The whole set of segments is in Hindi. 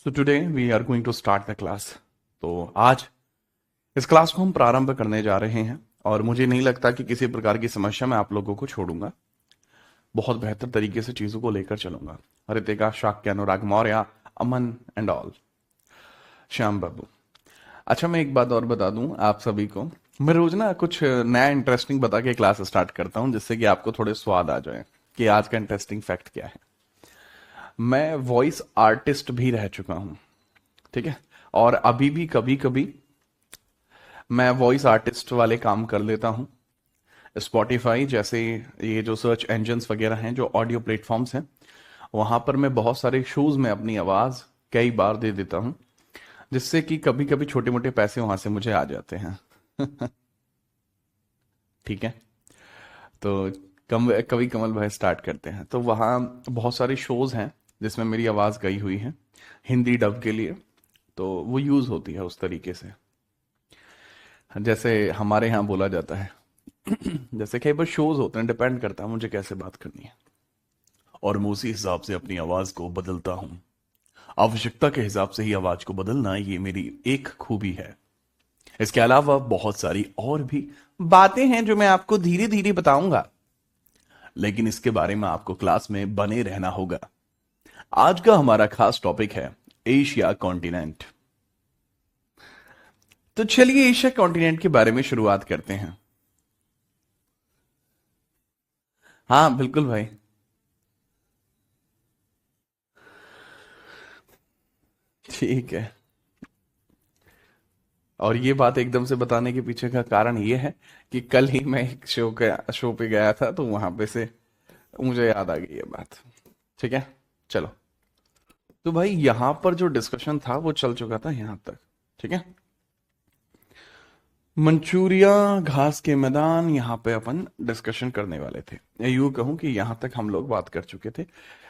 So today we are going to start the class. तो आज इस क्लास को हम प्रारंभ करने जा रहे हैं और मुझे नहीं लगता कि किसी प्रकार की समस्या मैं आप लोगों को छोड़ूंगा। बहुत बेहतर तरीके से चीजों को लेकर चलूंगा। रितिका, शाक्य, अनुराग मौर्य, अमन एंड ऑल, श्याम बाबू। अच्छा, मैं एक बात और बता दूं आप सभी को। मैं रोज ना कुछ नया इंटरेस्टिंग बता के क्लास स्टार्ट करता हूं, जिससे कि आपको थोड़े स्वाद आ जाए कि आज का इंटरेस्टिंग फैक्ट क्या है। मैं वॉइस आर्टिस्ट भी रह चुका हूं, ठीक है, और अभी भी कभी कभी मैं वॉइस आर्टिस्ट वाले काम कर लेता हूं। स्पॉटिफाई जैसे ये जो सर्च इंजन्स वगैरह हैं, जो ऑडियो प्लेटफॉर्म्स हैं, वहां पर मैं बहुत सारे शोज में अपनी आवाज कई बार दे देता हूं, जिससे कि कभी कभी छोटे मोटे पैसे वहां से मुझे आ जाते हैं। ठीक है, तो कभी कमल भाई स्टार्ट करते हैं। तो वहाँ बहुत सारे शोज हैं जिसमें मेरी आवाज़ गई हुई है हिंदी डब के लिए, तो वो यूज़ होती है उस तरीके से। जैसे हमारे यहाँ बोला जाता है जैसे कई बार शोज होते हैं, डिपेंड करता है मुझे कैसे बात करनी है और मैं उसी हिसाब से अपनी आवाज़ को बदलता हूँ। आवश्यकता के हिसाब से ही आवाज़ को बदलना ये मेरी एक खूबी है। इसके अलावा बहुत सारी और भी बातें हैं जो मैं आपको धीरे धीरे बताऊंगा, लेकिन इसके बारे में आपको क्लास में बने रहना होगा। आज का हमारा खास टॉपिक है एशिया कॉन्टिनेंट। तो चलिए एशिया कॉन्टिनेंट के बारे में शुरुआत करते हैं। हाँ बिल्कुल भाई। ठीक है, और ये बात एकदम से बताने के पीछे का कारण ये है कि कल ही मैं एक शो पे गया था, तो वहां पे से मुझे याद आ गई ये बात। ठीक है, चलो। तो भाई यहाँ पर जो डिस्कशन था वो चल चुका था यहाँ तक, ठीक है। मंचूरिया, घास के मैदान, यहाँ पे अपन डिस्कशन करने वाले थे, या यूं कहूं कि यहाँ तक हम लोग बात कर चुके थे।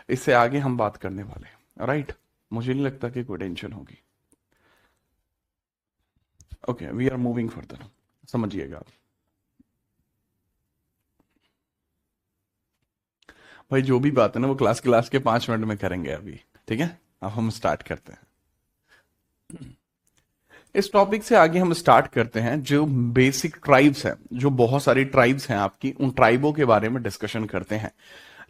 इससे आगे हम बात करने वाले हैं, राइट। मुझे नहीं लगता कि कोई टेंशन होगी। Okay, we are moving further, समझिएगा आप। भाई जो भी बात है ना वो क्लास क्लास के 5 मिनट में करेंगे अभी, ठीक है। अब हम स्टार्ट करते हैं। इस टॉपिक से आगे हम स्टार्ट करते हैं। जो बेसिक ट्राइब्स हैं, जो बहुत सारी ट्राइब्स हैं आपकी, उन ट्राइबों के बारे में डिस्कशन करते हैं।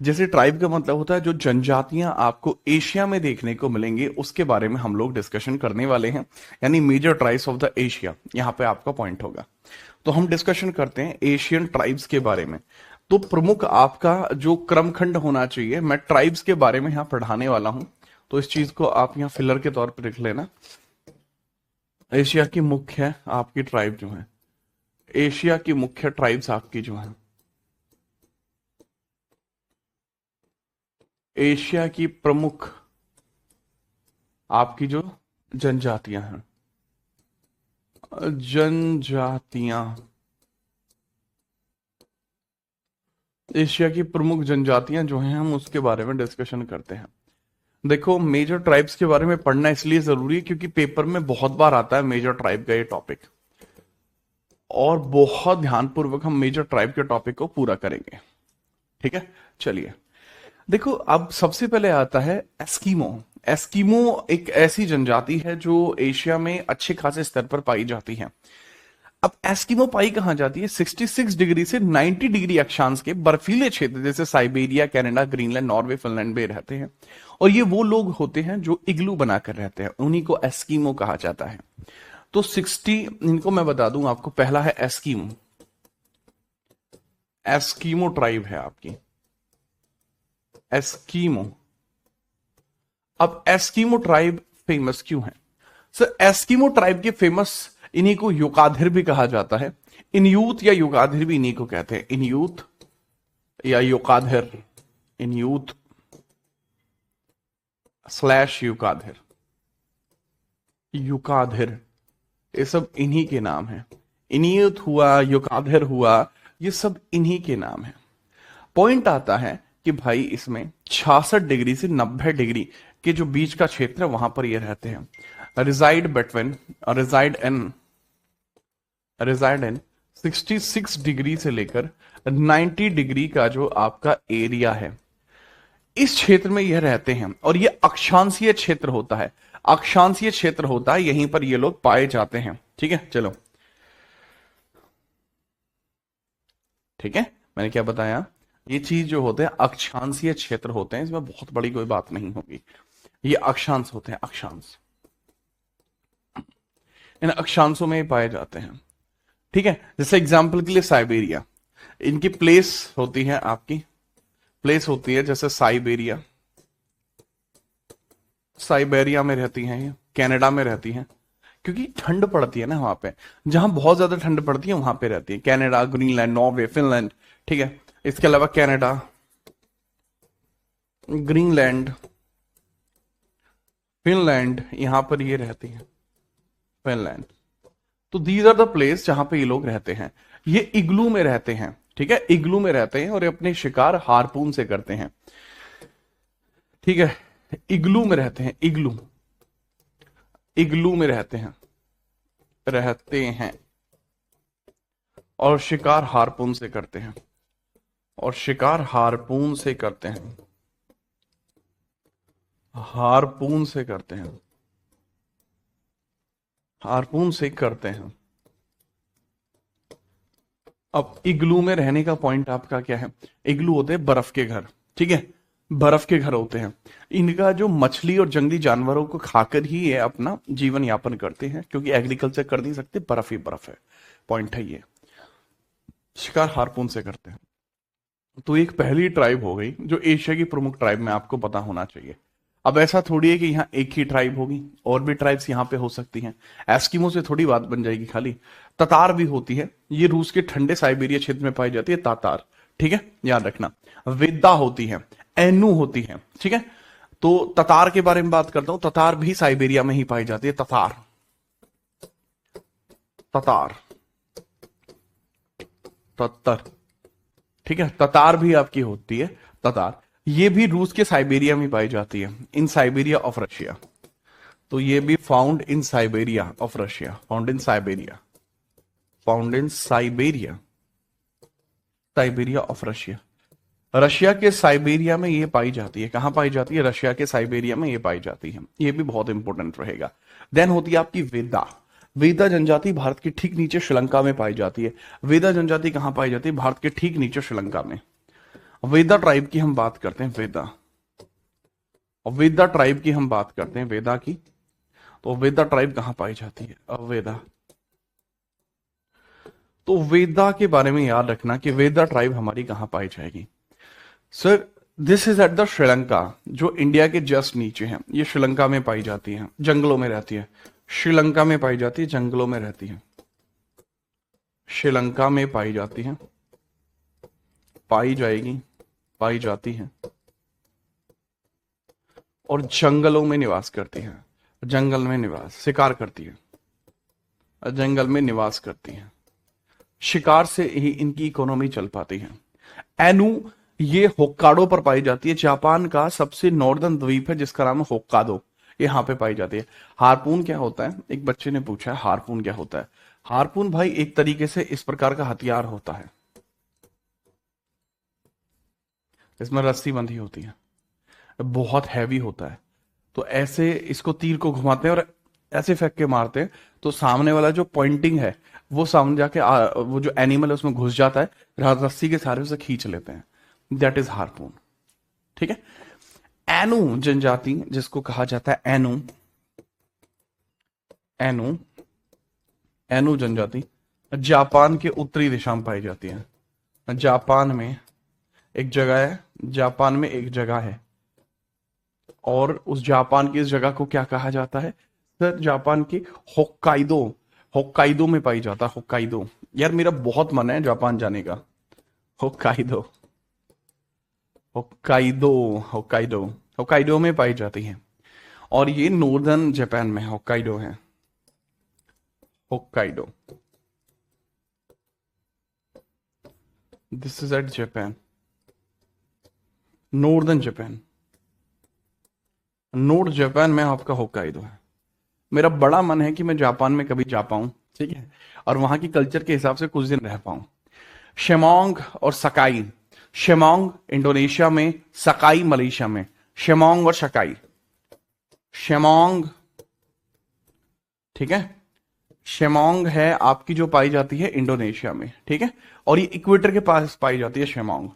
जैसे ट्राइब का मतलब होता है जो जनजातियां आपको एशिया में देखने को मिलेंगी, उसके बारे में हम लोग डिस्कशन करने वाले हैं। यानी major tribes of the Asia, यहाँ पे आपका पॉइंट होगा। तो हम डिस्कशन करते हैं एशियन ट्राइब्स के बारे में। तो प्रमुख आपका जो क्रमखंड होना चाहिए, मैं ट्राइब्स के बारे में यहाँ पढ़ाने वाला हूं, तो इस चीज को आप यहाँ फिलर के तौर पर लिख लेना। एशिया की मुख्य आपकी ट्राइब जो है, एशिया की मुख्य ट्राइब्स आपकी जो है, एशिया की प्रमुख आपकी जो जनजातियां हैं, जनजातियां, एशिया की प्रमुख जनजातियां जो हैं, हम उसके बारे में डिस्कशन करते हैं। देखो, मेजर ट्राइब्स के बारे में पढ़ना इसलिए जरूरी है क्योंकि पेपर में बहुत बार आता है मेजर ट्राइब का ये टॉपिक, और बहुत ध्यानपूर्वक हम मेजर ट्राइब के टॉपिक को पूरा करेंगे, ठीक है। चलिए, देखो अब सबसे पहले आता है एस्कीमो। एस्कीमो एक ऐसी जनजाति है जो एशिया में अच्छे खासे स्तर पर पाई जाती है। अब एस्कीमो पाई कहां जाती है? 66 डिग्री से 90 डिग्री अक्षांश के बर्फीले क्षेत्र जैसे Siberia, Canada, Greenland, Norway, Finland में रहते हैं। और ये वो लोग होते हैं जो इग्लू बनाकर रहते हैं, उन्हीं को एस्कीमो कहा जाता है। तो 60 इनको मैं बता दूं आपको। पहला है एस्कीमो। एस्कीमो ट्राइब है आपकी, एस्कीमो। अब एस्कीमो ट्राइब फेमस क्यों है? सर, एस्कीमो ट्राइब के फेमस, इन्हीं को युकाधिर भी कहा जाता है। इनयूत या युकाधिर भी इन्हीं को कहते हैं, इनयूत या युकाधिर, इनयूत स्लैश युकाधिर, युकाधिर, ये सब इन्हीं के नाम है। इनियत हुआ, युकाधिर हुआ, ये सब इन्हीं के नाम है। पॉइंट आता है कि भाई इसमें 66 डिग्री से 90 डिग्री के जो बीच का क्षेत्र है वहां पर ये रहते हैं। रिजाइड बिटवीन, रिजाइड इन 66 डिग्री से लेकर 90 डिग्री का जो आपका एरिया है, इस क्षेत्र में यह रहते हैं और ये अक्षांशीय क्षेत्र होता है, अक्षांशीय क्षेत्र होता है, यहीं पर ये लोग पाए जाते हैं। ठीक है, चलो ठीक है, मैंने क्या बताया, ये चीज जो होते हैं अक्षांशीय क्षेत्र होते हैं, इसमें बहुत बड़ी कोई बात नहीं होगी, ये अक्षांश होते हैं, अक्षांश, इन अक्षांशों में पाए जाते हैं। ठीक है, जैसे एग्जाम्पल के लिए साइबेरिया, इनकी प्लेस होती है, आपकी प्लेस होती है जैसे साइबेरिया, साइबेरिया में रहती हैं ये, कनाडा में रहती हैं, क्योंकि ठंड पड़ती है ना वहां पे, जहां बहुत ज्यादा ठंड पड़ती है वहां पे रहती है, कनाडा, ग्रीनलैंड, नॉर्वे, फिनलैंड। ठीक है, इसके अलावा कनाडा, ग्रीनलैंड, फिनलैंड, यहां पर ये रहती है, फिनलैंड। तो दीज आर द प्लेस जहां पे ये लोग रहते हैं, ये इग्लू में रहते हैं। ठीक है, इग्लू में रहते हैं और ये अपने शिकार हारपून से करते हैं। ठीक है, इग्लू में रहते हैं, इग्लू, इग्लू में रहते हैं, रहते हैं और शिकार हारपून से करते हैं, और शिकार हारपून से करते हैं, हारपून से करते हैं, हारपून से करते हैं। अब इग्लू में रहने का पॉइंट आपका क्या है, इग्लू होते हैं बर्फ के घर। ठीक है, बर्फ के घर होते हैं, इनका जो मछली और जंगली जानवरों को खाकर ही ये अपना जीवन यापन करते हैं, क्योंकि एग्रीकल्चर कर नहीं सकते, बर्फ ही बर्फ है, पॉइंट है ये। शिकार हारपून से करते हैं। तो एक पहली ट्राइब हो गई जो एशिया की प्रमुख ट्राइब में आपको पता होना चाहिए। अब ऐसा थोड़ी है कि यहाँ एक ही ट्राइब होगी, और भी ट्राइब्स यहाँ पे हो सकती हैं, एस्किमो से थोड़ी बात बन जाएगी खाली। ततार भी होती है, ये रूस के ठंडे साइबेरिया क्षेत्र में पाई जाती है, तातार। ठीक है, याद रखना। वेदा होती है, एनु होती है। ठीक है, तो ततार के बारे में बात करता हूं, ततार भी साइबेरिया में ही पाई जाती है, ततार, ततार, ततर। ठीक है, ततार भी आपकी होती है, ततार, ये भी रूस के साइबेरिया में पाई जाती है, इन साइबेरिया ऑफ रशिया। तो ये भी found in Siberia of Russia, found in Siberia, found in Siberia, Siberia of Russia. Russia के साइबेरिया में ये पाई जाती है, कहां पाई जाती है, रशिया के साइबेरिया में ये पाई जाती है, ये भी बहुत इंपॉर्टेंट रहेगा। देन होती है आपकी वेदा, वेदा जनजाति भारत के ठीक नीचे श्रीलंका में पाई जाती है। वेदा जनजाति कहां पाई जाती है, भारत के ठीक नीचे श्रीलंका में। वेदा ट्राइब की हम बात करते हैं, वेदा, और वेदा ट्राइब की हम बात करते हैं, वेदा की, तो वेदा ट्राइब कहां पाई जाती है, अवेदा। तो वेदा के बारे में याद रखना कि वेदा ट्राइब हमारी कहां पाई जाएगी। Sir this is at the Sri Lanka, जो इंडिया के जस्ट नीचे है, ये श्रीलंका में पाई जाती है, जंगलों में रहती है, श्रीलंका में पाई जाती है, जंगलों में रहती है, श्रीलंका में पाई जाती है, पाई जाएगी, पाई जाती है, और जंगलों में निवास करती है, जंगल में निवास, शिकार करती है, जंगल में निवास करती है, शिकार से ही इनकी इकोनॉमी चल पाती है। एनु ये होक्काडो पर पाई जाती है, जापान का सबसे नॉर्दर्न द्वीप है जिसका नाम है होक्काडो, यहां पे पाई जाती है। हारपून क्या होता है, एक बच्चे ने पूछा है हारपून क्या होता है। हारपून भाई एक तरीके से इस प्रकार का हथियार होता है, इसमें रस्सी बंधी होती है, बहुत हैवी होता है, तो ऐसे इसको तीर को घुमाते हैं और ऐसे फेंक के मारते हैं, तो सामने वाला जो पॉइंटिंग है वो सामने जाके वो जो एनिमल है उसमें घुस जाता है, रस्सी के सहारे से खींच लेते हैं, दैट इज हारपून। ठीक है, एनु जनजाति जिसको कहा जाता है एनु, एनु, एनु जनजाति जापान के उत्तरी दिशा में पाई जाती है। जापान में एक जगह है, जापान में एक जगह है, और उस जापान की इस जगह को क्या कहा जाता है सर, जापान की होक्काइदो, होक्काइदो में पाई जाता है, होक्काइदो। यार मेरा बहुत मन है जापान जाने का, होक्काइदो, होक्काइदो, होक्काइडो, होक्काइडो में पाई जाती है, और ये नॉर्दर्न जापान में होक्काइडो है, Hokkaido, this is eight Japan, northern Japan, north Japan में आपका होक्काइडो है। मेरा बड़ा मन है कि मैं जापान में कभी जा पाऊं, ठीक है, और वहां की कल्चर के हिसाब से कुछ दिन रह पाऊं। शिमोंग और सकाई, शिमांग इंडोनेशिया में, सकाई मलेशिया में। शिमांग और सकाई, शिमांग, ठीक है, शिमांग है आपकी जो पाई जाती है इंडोनेशिया में, ठीक है, और ये इक्वेटर के पास पाई जाती है शिमांग।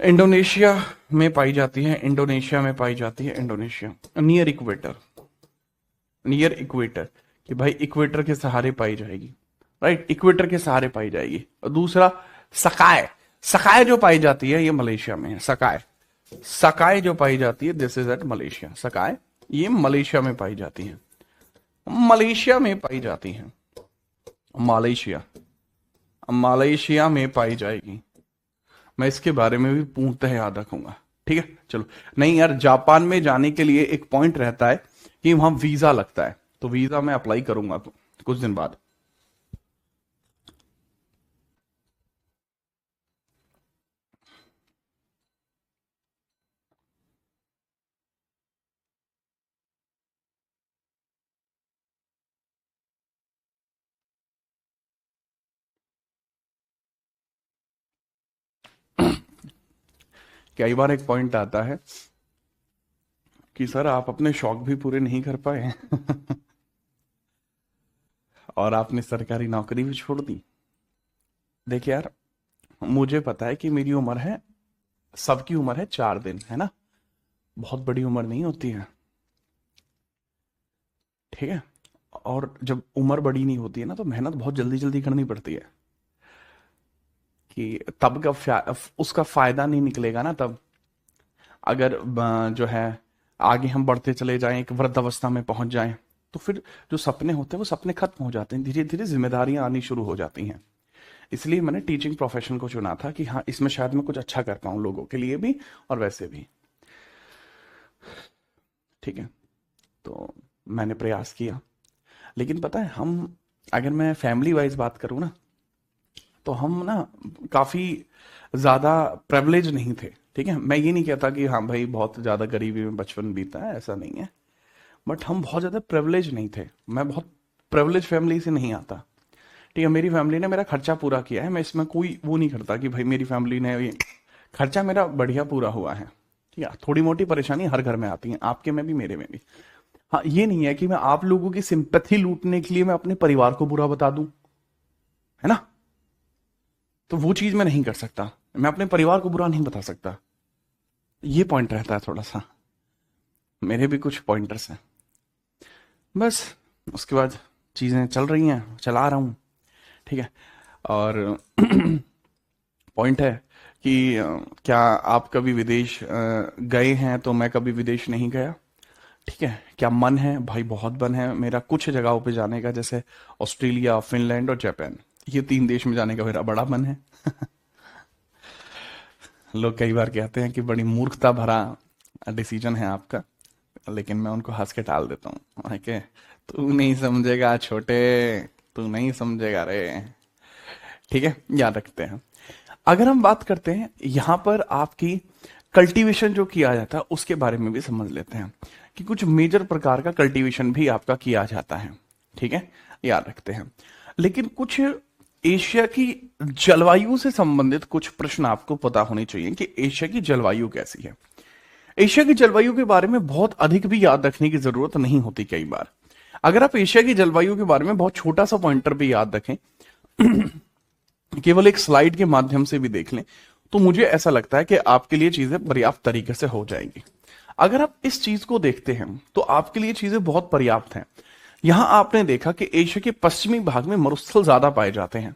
इंडोनेशिया में पाई जाती है, इंडोनेशिया में पाई जाती है, Indonesia near equator, near equator, कि भाई इक्वेटर के सहारे पाई जाएगी, राइट, इक्वेटर के सहारे पाई जाएगी। और दूसरा सकाय, सकाय जो पाई जाती है ये मलेशिया में है, सकाय, सकाय जो पाई जाती है दिस इज एट मलेशिया, सकाय ये मलेशिया में पाई जाती है, मलेशिया में पाई जाती है, मलेशिया, मलेशिया में पाई जाएगी। मैं इसके बारे में भी पूर्णतः याद रखूंगा, ठीक है। चलो, नहीं यार, जापान में जाने के लिए एक पॉइंट रहता है कि वहां वीजा लगता है, तो वीजा मैं अप्लाई करूंगा तो कुछ दिन बाद। कई बार एक पॉइंट आता है कि सर आप अपने शौक भी पूरे नहीं कर पाए और आपने सरकारी नौकरी भी छोड़ दी। देखिए यार, मुझे पता है कि मेरी उम्र है, सबकी उम्र है 4 दिन, है ना, बहुत बड़ी उम्र नहीं होती है, ठीक है। और जब उम्र बड़ी नहीं होती है ना, तो मेहनत बहुत जल्दी जल्दी करनी पड़ती है, कि तब का उसका फायदा नहीं निकलेगा ना तब, अगर जो है आगे हम बढ़ते चले जाएं, एक वृद्धावस्था में पहुंच जाएं, तो फिर जो सपने होते हैं वो सपने खत्म हो जाते हैं, धीरे धीरे जिम्मेदारियां आनी शुरू हो जाती हैं। इसलिए मैंने टीचिंग प्रोफेशन को चुना था कि हाँ, इसमें शायद मैं कुछ अच्छा कर पाऊं, लोगों के लिए भी और वैसे भी, ठीक है। तो मैंने प्रयास किया, लेकिन पता है, हम, अगर मैं फैमिली वाइज बात करूं ना, तो हम ना काफी ज्यादा प्रिविलेज नहीं थे, ठीक है। मैं ये नहीं कहता कि हाँ भाई बहुत ज्यादा गरीबी में बचपन बीता है, ऐसा नहीं है, बट हम बहुत ज्यादा प्रिविलेज नहीं थे। मैं बहुत प्रिविलेज फैमिली से नहीं आता, ठीक है। मेरी फैमिली ने मेरा खर्चा पूरा किया है, मैं इसमें कोई वो नहीं करता कि भाई मेरी फैमिली ने ये, खर्चा मेरा बढ़िया पूरा हुआ है, ठीक है। थोड़ी मोटी परेशानी हर घर में आती है, आपके में भी मेरे में भी। हाँ, ये नहीं है कि मैं आप लोगों की सिंपैथी लूटने के लिए मैं अपने परिवार को बुरा बता दूं, है ना, तो वो चीज मैं नहीं कर सकता, मैं अपने परिवार को बुरा नहीं बता सकता। ये पॉइंट रहता है थोड़ा सा, मेरे भी कुछ पॉइंटर्स हैं, बस। उसके बाद चीजें चल रही हैं, चला रहा हूं, ठीक है। और पॉइंट है कि क्या आप कभी विदेश गए हैं, तो मैं कभी विदेश नहीं गया, ठीक है। क्या मन है भाई, बहुत मन है मेरा कुछ जगहों पे जाने का, जैसे ऑस्ट्रेलिया, फिनलैंड और जापान, ये 3 देश में जाने का मेरा बड़ा मन है लोग कई बार कहते हैं कि बड़ी मूर्खता भरा डिसीजन है आपका, लेकिन मैं उनको हंस के टाल देता हूँ कि तू नहीं समझेगा छोटे, तू नहीं समझेगा रे, ठीक है, याद रखते हैं। अगर हम बात करते हैं यहां पर आपकी कल्टीवेशन जो किया जाता है उसके बारे में भी समझ लेते हैं, कि कुछ मेजर प्रकार का कल्टीवेशन भी आपका किया जाता है, ठीक है, याद रखते हैं। लेकिन कुछ एशिया की जलवायु से संबंधित कुछ प्रश्न आपको पता होने चाहिए कि एशिया की जलवायु कैसी है। एशिया की जलवायु के बारे में बहुत अधिक भी याद रखने की जरूरत नहीं होती कई बार। अगर आप एशिया की जलवायु के बारे में बहुत छोटा सा पॉइंटर भी याद रखें केवल एक स्लाइड के माध्यम से भी देख लें, तो मुझे ऐसा लगता है कि आपके लिए चीजें पर्याप्त तरीके से हो जाएंगी। अगर आप इस चीज को देखते हैं तो आपके लिए चीजें बहुत पर्याप्त हैं। यहां आपने देखा कि एशिया के पश्चिमी भाग में मरुस्थल ज्यादा पाए जाते हैं।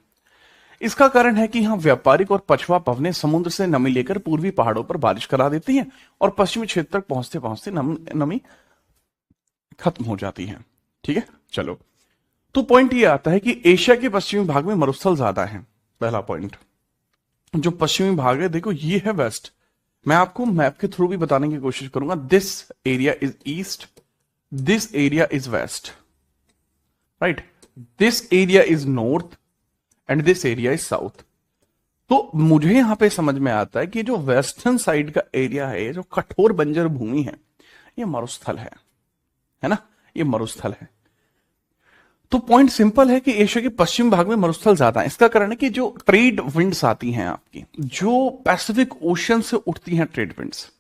इसका कारण है कि यहां व्यापारिक और पछुआ पवनें समुद्र से नमी लेकर पूर्वी पहाड़ों पर बारिश करा देती हैं और पश्चिमी क्षेत्र तक पहुंचते पहुंचते नमी खत्म हो जाती है, ठीक है। चलो, तो पॉइंट ये आता है कि एशिया के पश्चिमी भाग में मरुस्थल ज्यादा है, पहला पॉइंट। जो पश्चिमी भाग है, देखो ये है वेस्ट, मैं आपको मैप के थ्रू भी बताने की कोशिश करूंगा। This area is east, this area is west, right, this area is north and this area is south. तो मुझे यहां पे समझ में आता है कि जो वेस्टर्न साइड का एरिया है, जो कठोर बंजर भूमि है, ये मरुस्थल है ना, ये मरुस्थल है। तो पॉइंट सिंपल है कि एशिया के पश्चिम भाग में मरुस्थल ज्यादा है। इसका कारण है कि जो ट्रेड विंड्स आती हैं आपकी, जो पैसिफिक ओशन से उठती हैं ट्रेड विंड्स,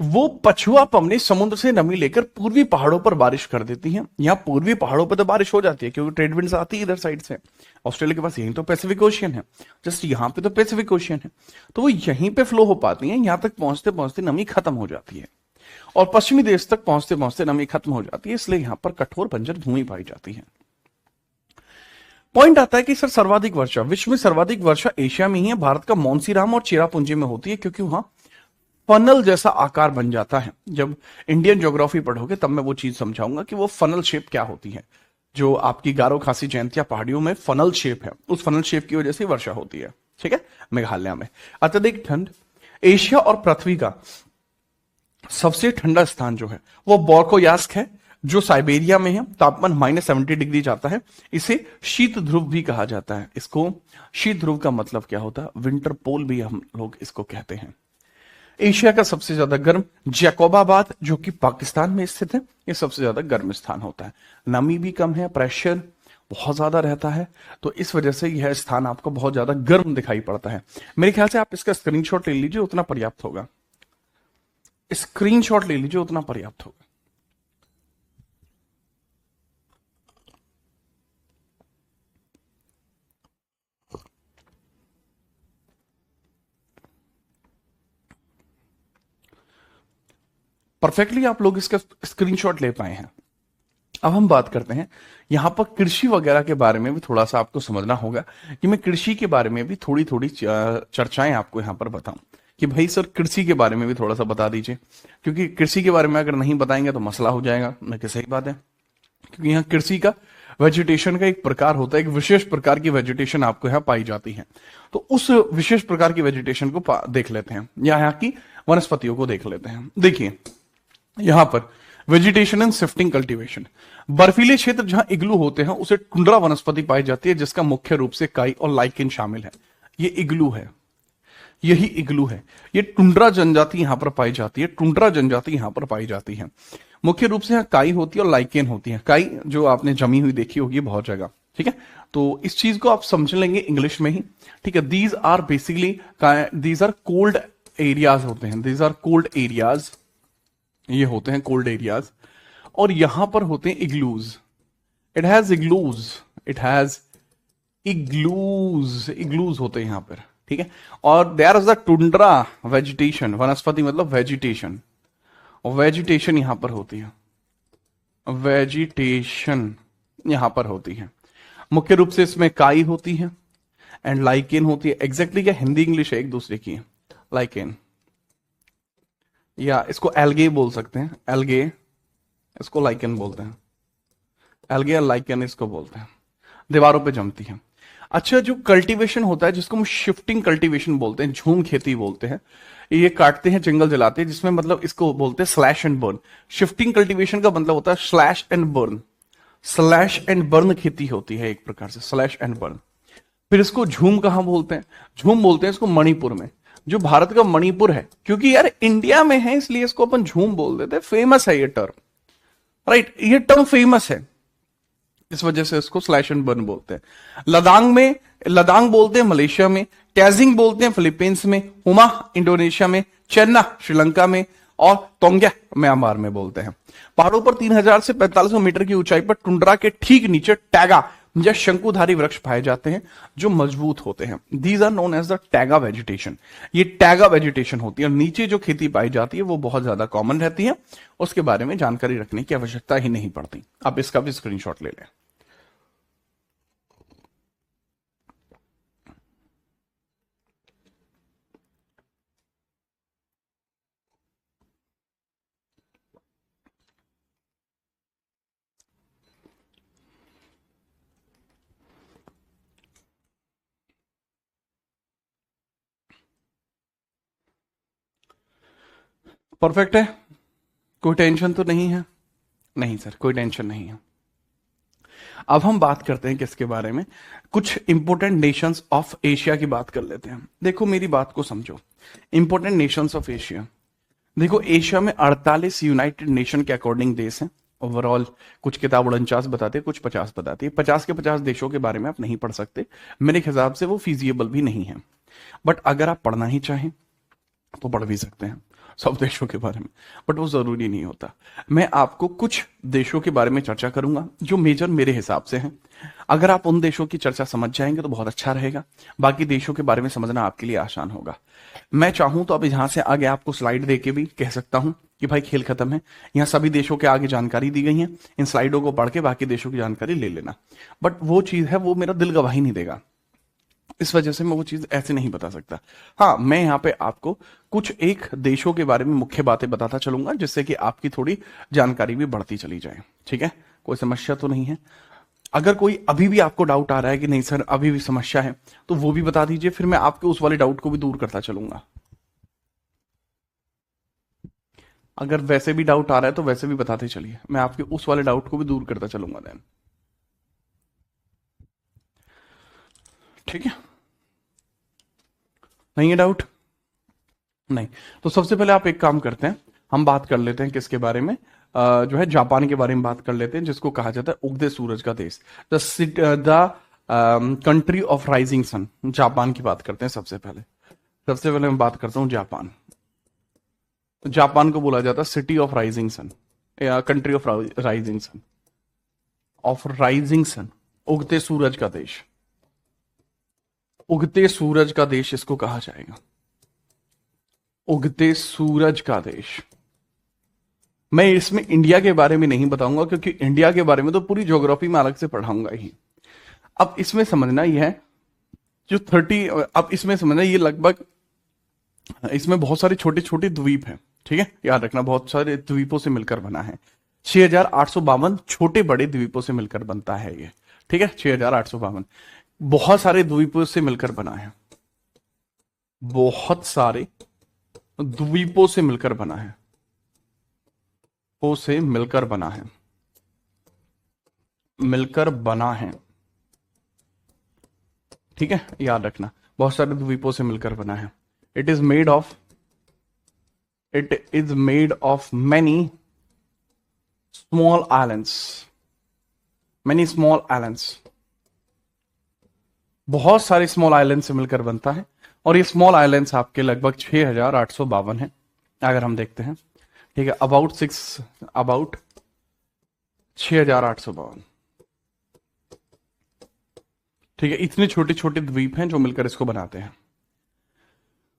वो पछुआ पवनी समुद्र से नमी लेकर पूर्वी पहाड़ों पर बारिश कर देती हैं। यहां पूर्वी पहाड़ों पर तो बारिश हो जाती है क्योंकि ट्रेड विंड्स आती है इधर साइड से। ऑस्ट्रेलिया के पास यहीं तो पैसिफिक ओशियन है, जस्ट यहां पे तो पैसिफिक ओशियन है, तो वो यहीं पे फ्लो हो पाती हैं। यहां तक पहुंचते पहुंचते नमी खत्म हो जाती है और पश्चिमी देश तक पहुंचते पहुंचते नमी खत्म हो जाती है, इसलिए यहां पर कठोर बंजर भूमि पाई जाती है। पॉइंट आता है कि सर सर्वाधिक वर्षा, विश्व में सर्वाधिक वर्षा एशिया में ही है। भारत का मोन्सीराम और चेरापूंजी में होती है क्योंकि वहां फनल जैसा आकार बन जाता है। जब इंडियन ज्योग्राफी पढ़ोगे तब मैं वो चीज समझाऊंगा कि वो फनल शेप क्या होती है। जो आपकी गारो खासी जयंतिया पहाड़ियों में फनल शेप है, उस फनल शेप की वजह से वर्षा होती है। ठीक है, मेघालय में अत्यधिक ठंड। एशिया और पृथ्वी का सबसे ठंडा स्थान जो है वो बोर्कोयास्क है, जो साइबेरिया में है। तापमान -70 डिग्री जाता है। इसे शीत ध्रुव भी कहा जाता है। इसको शीत ध्रुव का मतलब क्या होता है? विंटर पोल भी हम लोग इसको कहते हैं। एशिया का सबसे ज्यादा गर्म जैकोबाबाद, जो कि पाकिस्तान में स्थित है, ये सबसे ज्यादा गर्म स्थान होता है। नमी भी कम है, प्रेशर बहुत ज्यादा रहता है, तो इस वजह से यह स्थान आपको बहुत ज्यादा गर्म दिखाई पड़ता है। मेरे ख्याल से आप इसका स्क्रीनशॉट ले लीजिए, उतना पर्याप्त होगा। स्क्रीनशॉट ले लीजिए, उतना पर्याप्त होगा। परफेक्टली आप लोग इसका स्क्रीनशॉट ले पाए हैं। अब हम बात करते हैं यहां पर कृषि वगैरह के बारे में भी थोड़ा सा आपको समझना होगा कि मैं कृषि के बारे में भी थोड़ी थोड़ी चर्चाएं आपको यहां पर बताऊं कि भाई सर कृषि के बारे में भी थोड़ा सा बता दीजिए, क्योंकि कृषि के बारे में अगर नहीं बताएंगे तो मसला हो जाएगा। मैं कि सही बात है, क्योंकि यहाँ कृषि का वेजिटेशन का एक प्रकार होता है, एक विशेष प्रकार की वेजिटेशन आपको यहाँ पाई जाती है। तो उस विशेष प्रकार की वेजिटेशन को देख लेते हैं, यहाँ की वनस्पतियों को देख लेते हैं। देखिए यहां पर वेजिटेशन एंड शिफ्टिंग कल्टीवेशन। बर्फीले क्षेत्र जहां इग्लू होते हैं उसे टुंड्रा वनस्पति पाई जाती है, जिसका मुख्य रूप से काई और लाइकेन शामिल है। ये इग्लू है, यही इग्लू है। ये टुंड्रा जनजाति यहां पर पाई जाती है, टुंड्रा जनजाति यहां पर पाई जाती है। मुख्य रूप से यहाँ काई होती है और लाइकेन होती है। काई जो आपने जमी हुई देखी होगी बहुत जगह, ठीक है, तो इस चीज को आप समझ लेंगे इंग्लिश में ही। ठीक है, these are basically these are cold areas होते हैं, दीज आर कोल्ड एरियाज, ये होते हैं कोल्ड एरियाज। और यहां पर होते हैं igloos. It has igloos, it has igloos, igloos होते हैं यहां पर। ठीक है, और there is the tundra vegetation, वनस्पति मतलब वेजिटेशन, और वेजिटेशन यहां पर होती है, वेजिटेशन यहां पर होती है। मुख्य रूप से इसमें काई होती है एंड लाइकेन होती है। एग्जैक्टली क्या हिंदी इंग्लिश है एक दूसरे की, लाइकेन, या इसको एल्गे बोल सकते हैं, एल्गे, इसको लाइकेन बोलते हैं, एल्गे या लाइकेन इसको बोलते हैं। दीवारों पे जमती है। अच्छा, जो कल्टीवेशन होता है जिसको हम शिफ्टिंग कल्टीवेशन बोलते हैं, झूम खेती बोलते हैं, ये काटते हैं जंगल जलाते हैं, जिसमें मतलब इसको बोलते हैं slash and burn. Shifting cultivation का मतलब होता है slash and burn, slash and burn खेती होती है एक प्रकार से, स्लैश एंड बर्न। फिर इसको झूम कहां बोलते हैं? झूम बोलते हैं इसको मणिपुर में, जो भारत का मणिपुर है, क्योंकि यार इंडिया में है इसलिए इसको अपन झूम बोल देते हैं। फेमस है ये टर्म, राइट, ये टर्म फेमस है, इस वजह से इसको स्लैश एंड बर्न बोलते हैं। लदांग में, लदांग बोलते हैं मलेशिया में, टैजिंग बोलते हैं फिलीपींस में, हुमा इंडोनेशिया में, चेन्ना श्रीलंका में, और तोंग्या म्यांमार में बोलते हैं। पहाड़ों पर 3000 से 4500 मीटर की ऊंचाई पर टुंड्रा के ठीक नीचे टैगा या शंकुधारी वृक्ष पाए जाते हैं जो मजबूत होते हैं। These are known as the taiga vegetation. ये टैगा वेजिटेशन होती है, और नीचे जो खेती पाई जाती है वो बहुत ज्यादा कॉमन रहती है, उसके बारे में जानकारी रखने की आवश्यकता ही नहीं पड़ती। आप इसका भी स्क्रीनशॉट ले लें। परफेक्ट है, कोई टेंशन तो नहीं है? नहीं सर, कोई टेंशन नहीं है। अब हम बात करते हैं किसके बारे में, कुछ इंपोर्टेंट नेशंस ऑफ एशिया की बात कर लेते हैं। देखो मेरी बात को समझो, इंपोर्टेंट नेशंस ऑफ एशिया। देखो एशिया में 48 यूनाइटेड नेशन के अकॉर्डिंग देश हैं, ओवरऑल कुछ किताब 49 बताती है, कुछ 50 बताती है। 50 के 50 देशों के बारे में आप नहीं पढ़ सकते, मेरे हिसाब से वो फीजिएबल भी नहीं है। बट अगर आप पढ़ना ही चाहें तो पढ़ भी सकते हैं सब देशों के बारे में, बट वो जरूरी नहीं होता। मैं आपको कुछ देशों के बारे में चर्चा करूंगा जो मेजर मेरे हिसाब से हैं। अगर आप उन देशों की चर्चा समझ जाएंगे तो बहुत अच्छा रहेगा, बाकी देशों के बारे में समझना आपके लिए आसान होगा। मैं चाहूं तो अब यहां से आगे आपको स्लाइड देके भी कह सकता हूं कि भाई खेल खत्म है, यहाँ सभी देशों के आगे जानकारी दी गई है, इन स्लाइडों को पढ़ के बाकी देशों की जानकारी ले लेना। बट वो चीज है, वो मेरा दिल गवाही नहीं देगा, इस वजह से मैं वो चीज ऐसे नहीं बता सकता। हाँ, मैं यहाँ पे आपको कुछ एक देशों के बारे में मुख्य बातें बताता चलूंगा, जिससे कि आपकी थोड़ी जानकारी भी बढ़ती चली जाए। ठीक है, कोई समस्या तो नहीं है? अगर कोई अभी भी आपको डाउट आ रहा है कि नहीं सर अभी भी समस्या है, तो वो भी बता दीजिए, फिर मैं आपके उस वाले डाउट को भी दूर करता चलूंगा। अगर वैसे भी डाउट आ रहा है तो वैसे भी बताते चलिए, मैं आपके उस वाले डाउट को भी दूर करता चलूंगा देन। ठीक है, नहीं है डाउट? नहीं, तो सबसे पहले आप एक काम करते हैं, हम बात कर लेते हैं किसके बारे में, जो है जापान के बारे में बात कर लेते हैं, जिसको कहा जाता है उगते सूरज का देश, the country of rising sun. Japan की बात करते हैं सबसे पहले मैं बात करता हूं जापान। जापान को बोला जाता है सिटी ऑफ राइजिंग सन या कंट्री ऑफ राइजिंग सन, उगते सूरज का देश। उगते सूरज का देश इसको कहा जाएगा, उगते सूरज का देश। मैं इसमें इंडिया के बारे में नहीं बताऊंगा, क्योंकि इंडिया के बारे में तो पूरी ज्योग्राफी में अलग से पढ़ाऊंगा ही। अब इसमें समझना यह है, जो 30, अब इसमें समझना ये लगभग, इसमें बहुत सारे छोटे छोटे द्वीप हैं। ठीक है, याद रखना, बहुत सारे द्वीपों से मिलकर बना है। 6852 छोटे बड़े द्वीपों से मिलकर बनता है ये। ठीक है, 6852 बहुत सारे द्वीपों से मिलकर बना है, बहुत सारे द्वीपों से मिलकर बना है, से मिलकर बना है, मिलकर बना है। ठीक है, याद रखना, बहुत सारे द्वीपों से मिलकर बना है। It is made of many small islands, बहुत सारे स्मॉल आइलैंड से मिलकर बनता है। और ये स्मॉल आइलैंड्स आपके लगभग 6852 है, अगर हम देखते हैं। ठीक है, अबाउट 6852। ठीक है, इतने छोटे छोटे द्वीप हैं जो मिलकर इसको बनाते हैं।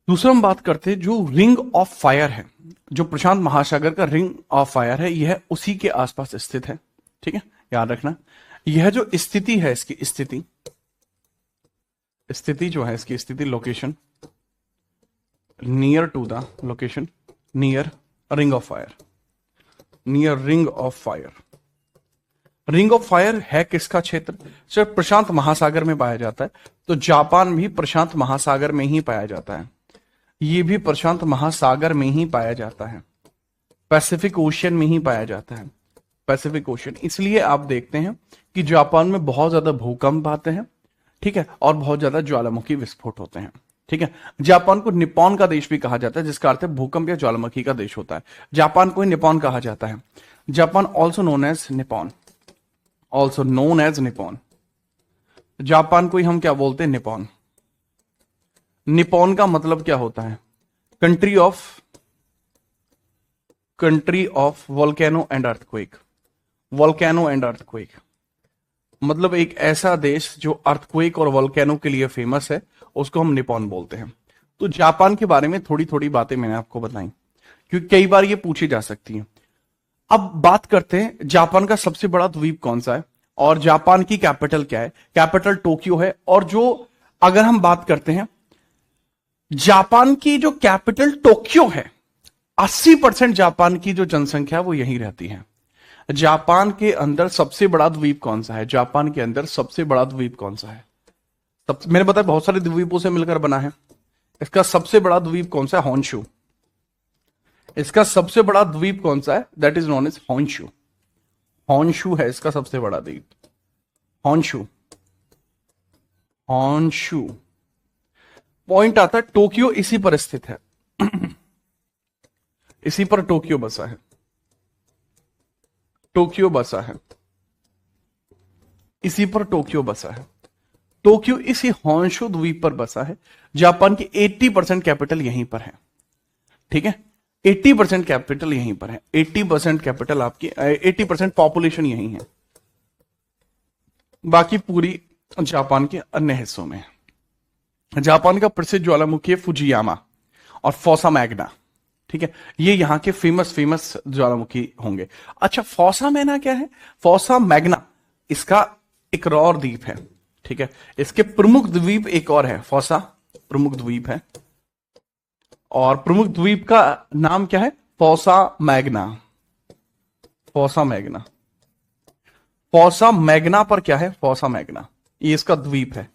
दूसरा हम बात करते हैं जो रिंग ऑफ फायर है, जो प्रशांत महासागर का रिंग ऑफ फायर है, यह उसी के आसपास स्थित है। ठीक है, याद रखना, यह जो स्थिति है, इसकी स्थिति जो है, इसकी स्थिति, location, near to the location, near ring of fire, near ring of fire. Ring of fire है किसका क्षेत्र? सिर्फ प्रशांत महासागर में पाया जाता है, तो जापान भी प्रशांत महासागर में ही पाया जाता है, ये भी प्रशांत महासागर में ही पाया जाता है, पैसिफिक ओशियन में ही पाया जाता है, पैसिफिक ओशियन। इसलिए आप देखते हैं कि जापान में बहुत ज्यादा भूकंप आते हैं। ठीक है, और बहुत ज्यादा ज्वालामुखी विस्फोट होते हैं। ठीक है, जापान को निप्पॉन का देश भी कहा जाता है, जिसका अर्थ है भूकंप या ज्वालामुखी का देश होता है। जापान को ही निप्पॉन कहा जाता है। Japan also known as Nippon, also known as Nippon. Japan को ही हम क्या बोलते हैं? निप्पॉन। निप्पॉन का मतलब क्या होता है? Country of volcano and earthquake. Volcano and earthquake मतलब एक ऐसा देश जो अर्थक्वेक और वोल्केनो के लिए फेमस है, उसको हम निप्पॉन बोलते हैं। तो जापान के बारे में थोड़ी थोड़ी बातें मैंने आपको बताई, क्योंकि कई बार ये पूछी जा सकती है। अब बात करते हैं जापान का सबसे बड़ा द्वीप कौन सा है और जापान की कैपिटल क्या है। कैपिटल टोक्यो है। और जो अगर हम बात करते हैं जापान की जो कैपिटल टोक्यो है, 80% जापान की जो जनसंख्या है वो यहीं रहती है। जापान के अंदर सबसे बड़ा द्वीप कौन सा है? जापान के अंदर सबसे बड़ा द्वीप कौन सा है? मैंने बताया बहुत सारे द्वीपों से मिलकर बना है। इसका सबसे बड़ा द्वीप कौन सा है? होन्शु। इसका सबसे बड़ा द्वीप कौन सा है? That is known as Honshu. Honshu है इसका सबसे बड़ा द्वीप, होन्शु। होन्शु पॉइंट आता है, टोक्यो इसी पर स्थित है। इसी पर टोक्यो बसा है। टोक्यो बसा है, इसी पर टोक्यो बसा है। टोक्यो इसी होंशु द्वीप पर बसा है। जापान की 80% कैपिटल यहीं पर है। ठीक है, 80% कैपिटल यहीं पर है। 80% कैपिटल आपकी, 80% पॉपुलेशन यहीं है, बाकी पूरी जापान के अन्य हिस्सों में है। जापान का प्रसिद्ध ज्वालामुखी है फुजियामा और फोसा मैग्ना। ठीक है, ये यहां के फेमस फेमस ज्वालामुखी होंगे। अच्छा, फोसा मैग्ना क्या है? फोसा मैग्ना इसका एक और द्वीप है। ठीक है, इसके प्रमुख द्वीप एक और है, फोसा प्रमुख द्वीप है, और प्रमुख द्वीप का नाम क्या है? Fossa Magna. Fossa Magna, fossa Magna पर क्या है? फोसा मैग्ना ये इसका द्वीप है।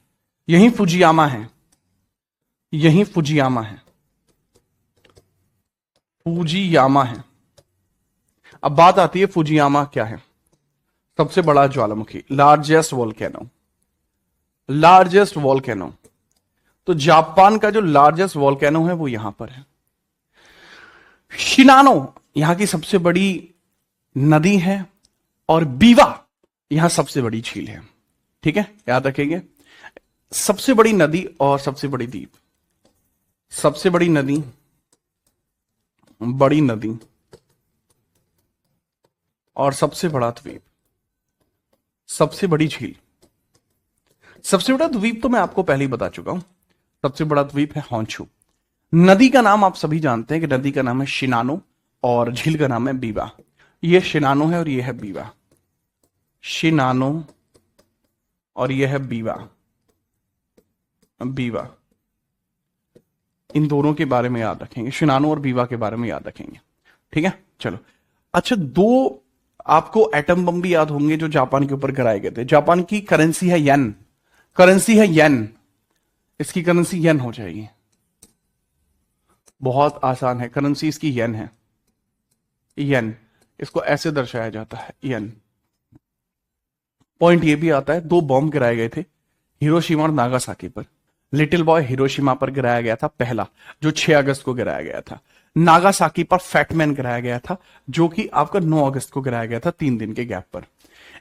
यही फुजियामा है, यही फुजियामा है, फुजियामा है। अब बात आती है फुजियामा क्या है? सबसे बड़ा ज्वालामुखी, लार्जेस्ट वोल्केनो, लार्जेस्ट वोल्केनो। तो जापान का जो लार्जेस्ट वोल्केनो है वो यहां पर है। शिनानो यहां की सबसे बड़ी नदी है, और बीवा यहां सबसे बड़ी झील है। ठीक है, याद रखेंगे, सबसे बड़ी नदी और सबसे बड़ी द्वीप, सबसे बड़ी नदी, बड़ी नदी और सबसे बड़ा द्वीप, सबसे बड़ी झील। सबसे बड़ा द्वीप तो मैं आपको पहले ही बता चुका हूं, सबसे बड़ा द्वीप है होंशु। नदी का नाम आप सभी जानते हैं कि नदी का नाम है शिनानो और झील का नाम है बीवा। ये शिनानो है और ये है बीवा, शिनानो और ये है बीवा, बीवा। इन दोनों के बारे में याद रखेंगे, शिनानो और बीवा के बारे में याद रखेंगे। ठीक है, चलो। अच्छा, दो आपको एटम बम भी याद होंगे जो जापान के ऊपर गिराए गए थे। जापान की करेंसी है येन, करेंसी है येन, इसकी करेंसी येन हो जाएगी। बहुत आसान है, करेंसी इसकी येन है, येन। इसको ऐसे दर्शाया जाता है, येन। पॉइंट ये भी आता है, दो बॉम्ब गिराए गए थे हिरोशिमा और नागासाकी पर। लिटिल बॉय हिरोशिमा पर गिराया गया था पहला, जो 6 अगस्त को गिराया गया था। नागासाकी पर फैटमैन गिराया गया था, जो कि आपका 9 अगस्त को गिराया गया था, 3 दिन के गैप पर।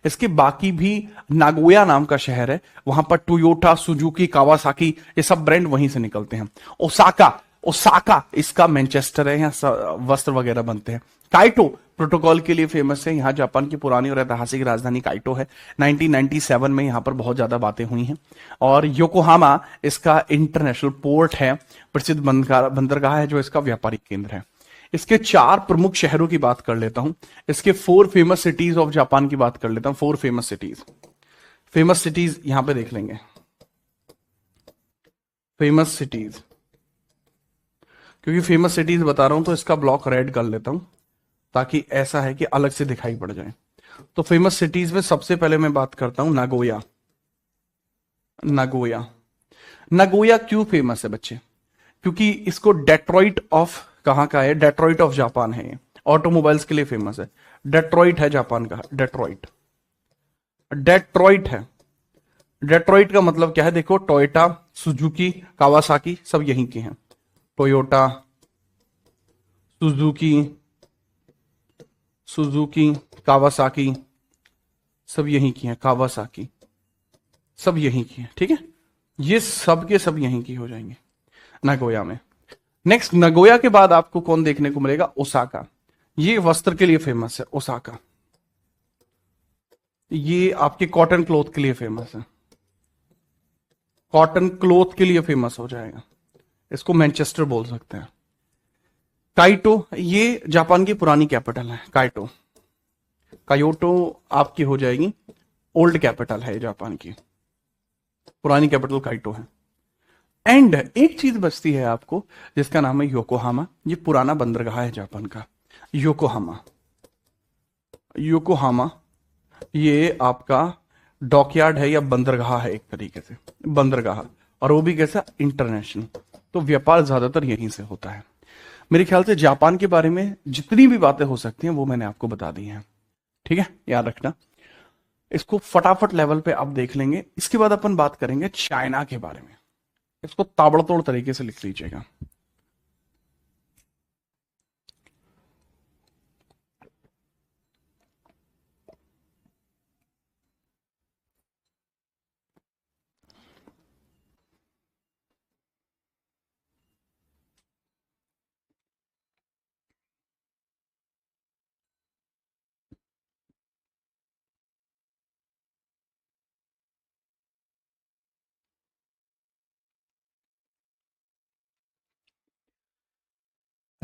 इसके बाकी भी, नागोया नाम का शहर है, वहां पर टोयोटा, सुजुकी, कावासाकी, ये सब ब्रांड वहीं से निकलते हैं। ओसाका, ओसाका इसका मैनचेस्टर है, यहाँ वस्त्र वगैरह बनते हैं। काइटो प्रोटोकॉल के लिए फेमस है, यहाँ जापान की पुरानी और ऐतिहासिक राजधानी काइटो है। 1997 में यहाँ पर बहुत ज्यादा बातें हुई हैं। और योकोहामा इसका इंटरनेशनल पोर्ट है, प्रसिद्ध बंदरगाह है, जो इसका व्यापारिक केंद्र है। इसके 4 प्रमुख शहरों की बात कर लेता हूं, इसके 4 फेमस सिटीज ऑफ जापान की बात कर लेता हूं। 4 फेमस सिटीज, फेमस सिटीज यहां पे देख लेंगे, फेमस सिटीज। क्योंकि फेमस सिटीज बता रहा हूं तो इसका ब्लॉक रेड कर लेता हूं, ताकि ऐसा है कि अलग से दिखाई पड़ जाए। तो फेमस सिटीज में सबसे पहले मैं बात करता हूं नागोया। नागोया, नागोया क्यों फेमस है बच्चे? क्योंकि इसको डेट्रॉइट ऑफ, कहां का है? डेट्रॉइट ऑफ जापान है ये, ऑटोमोबाइल्स के लिए फेमस है। डेट्रॉइट है जापान का, डेट्रॉइट, डेट्रॉइट है। डेट्रॉइट का मतलब क्या है? देखो, टोयोटा, सुजुकी, कावासाकी सब यहीं के हैं। टोयोटा, सुजुकी, सुजुकी, कावासाकी सब यहीं की हैं। कावासाकी सब यहीं की हैं। ठीक है, ये सब के सब यहीं की हो जाएंगे नागोया में। नेक्स्ट, नगोया के बाद आपको कौन देखने को मिलेगा? ओसाका। ये वस्त्र के लिए फेमस है, ओसाका। ये आपके कॉटन क्लॉथ के लिए फेमस है, कॉटन क्लॉथ के लिए फेमस हो जाएगा। इसको मैनचेस्टर बोल सकते हैं। काइटो, ये जापान की पुरानी कैपिटल है, काइटो। कायोटो आपकी हो जाएगी ओल्ड कैपिटल है जापान की, पुरानी कैपिटल काइटो है। एंड एक चीज बचती है आपको, जिसका नाम है योकोहामा। ये पुराना बंदरगाह है जापान का, योकोहामा। योकोहामा ये आपका डॉकयार्ड है या बंदरगाह है, एक तरीके से बंदरगाह, और वो भी कैसा? इंटरनेशनल। तो व्यापार ज्यादातर यहीं से होता है। मेरे ख्याल से जापान के बारे में जितनी भी बातें हो सकती हैं वो मैंने आपको बता दी हैं। ठीक है, याद रखना। इसको फटाफट लेवल पे आप देख लेंगे। इसके बाद अपन बात करेंगे चाइना के बारे में। इसको ताबड़तोड़ तरीके से लिख लीजिएगा।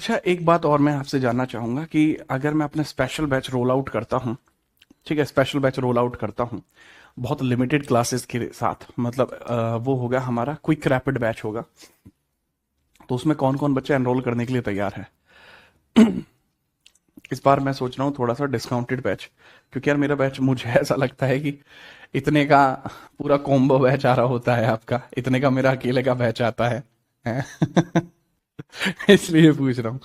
अच्छा, एक बात और मैं आपसे जानना चाहूंगा कि अगर मैं अपना स्पेशल बैच रोल आउट करता हूँ, ठीक है, स्पेशल बैच रोल आउट करता हूँ बहुत लिमिटेड क्लासेस के साथ, मतलब वो होगा हमारा क्विक रैपिड बैच होगा, तो उसमें कौन कौन बच्चे एनरोल करने के लिए तैयार है? इस बार मैं सोच रहा हूँ थोड़ा सा डिस्काउंटेड बैच, क्योंकि यार मेरा बैच मुझे ऐसा लगता है कि इतने का पूरा कॉम्बो बैच आ रहा होता है आपका, इतने का मेरा अकेले का बैच आता है? इसलिए पूछ रहा हूँ।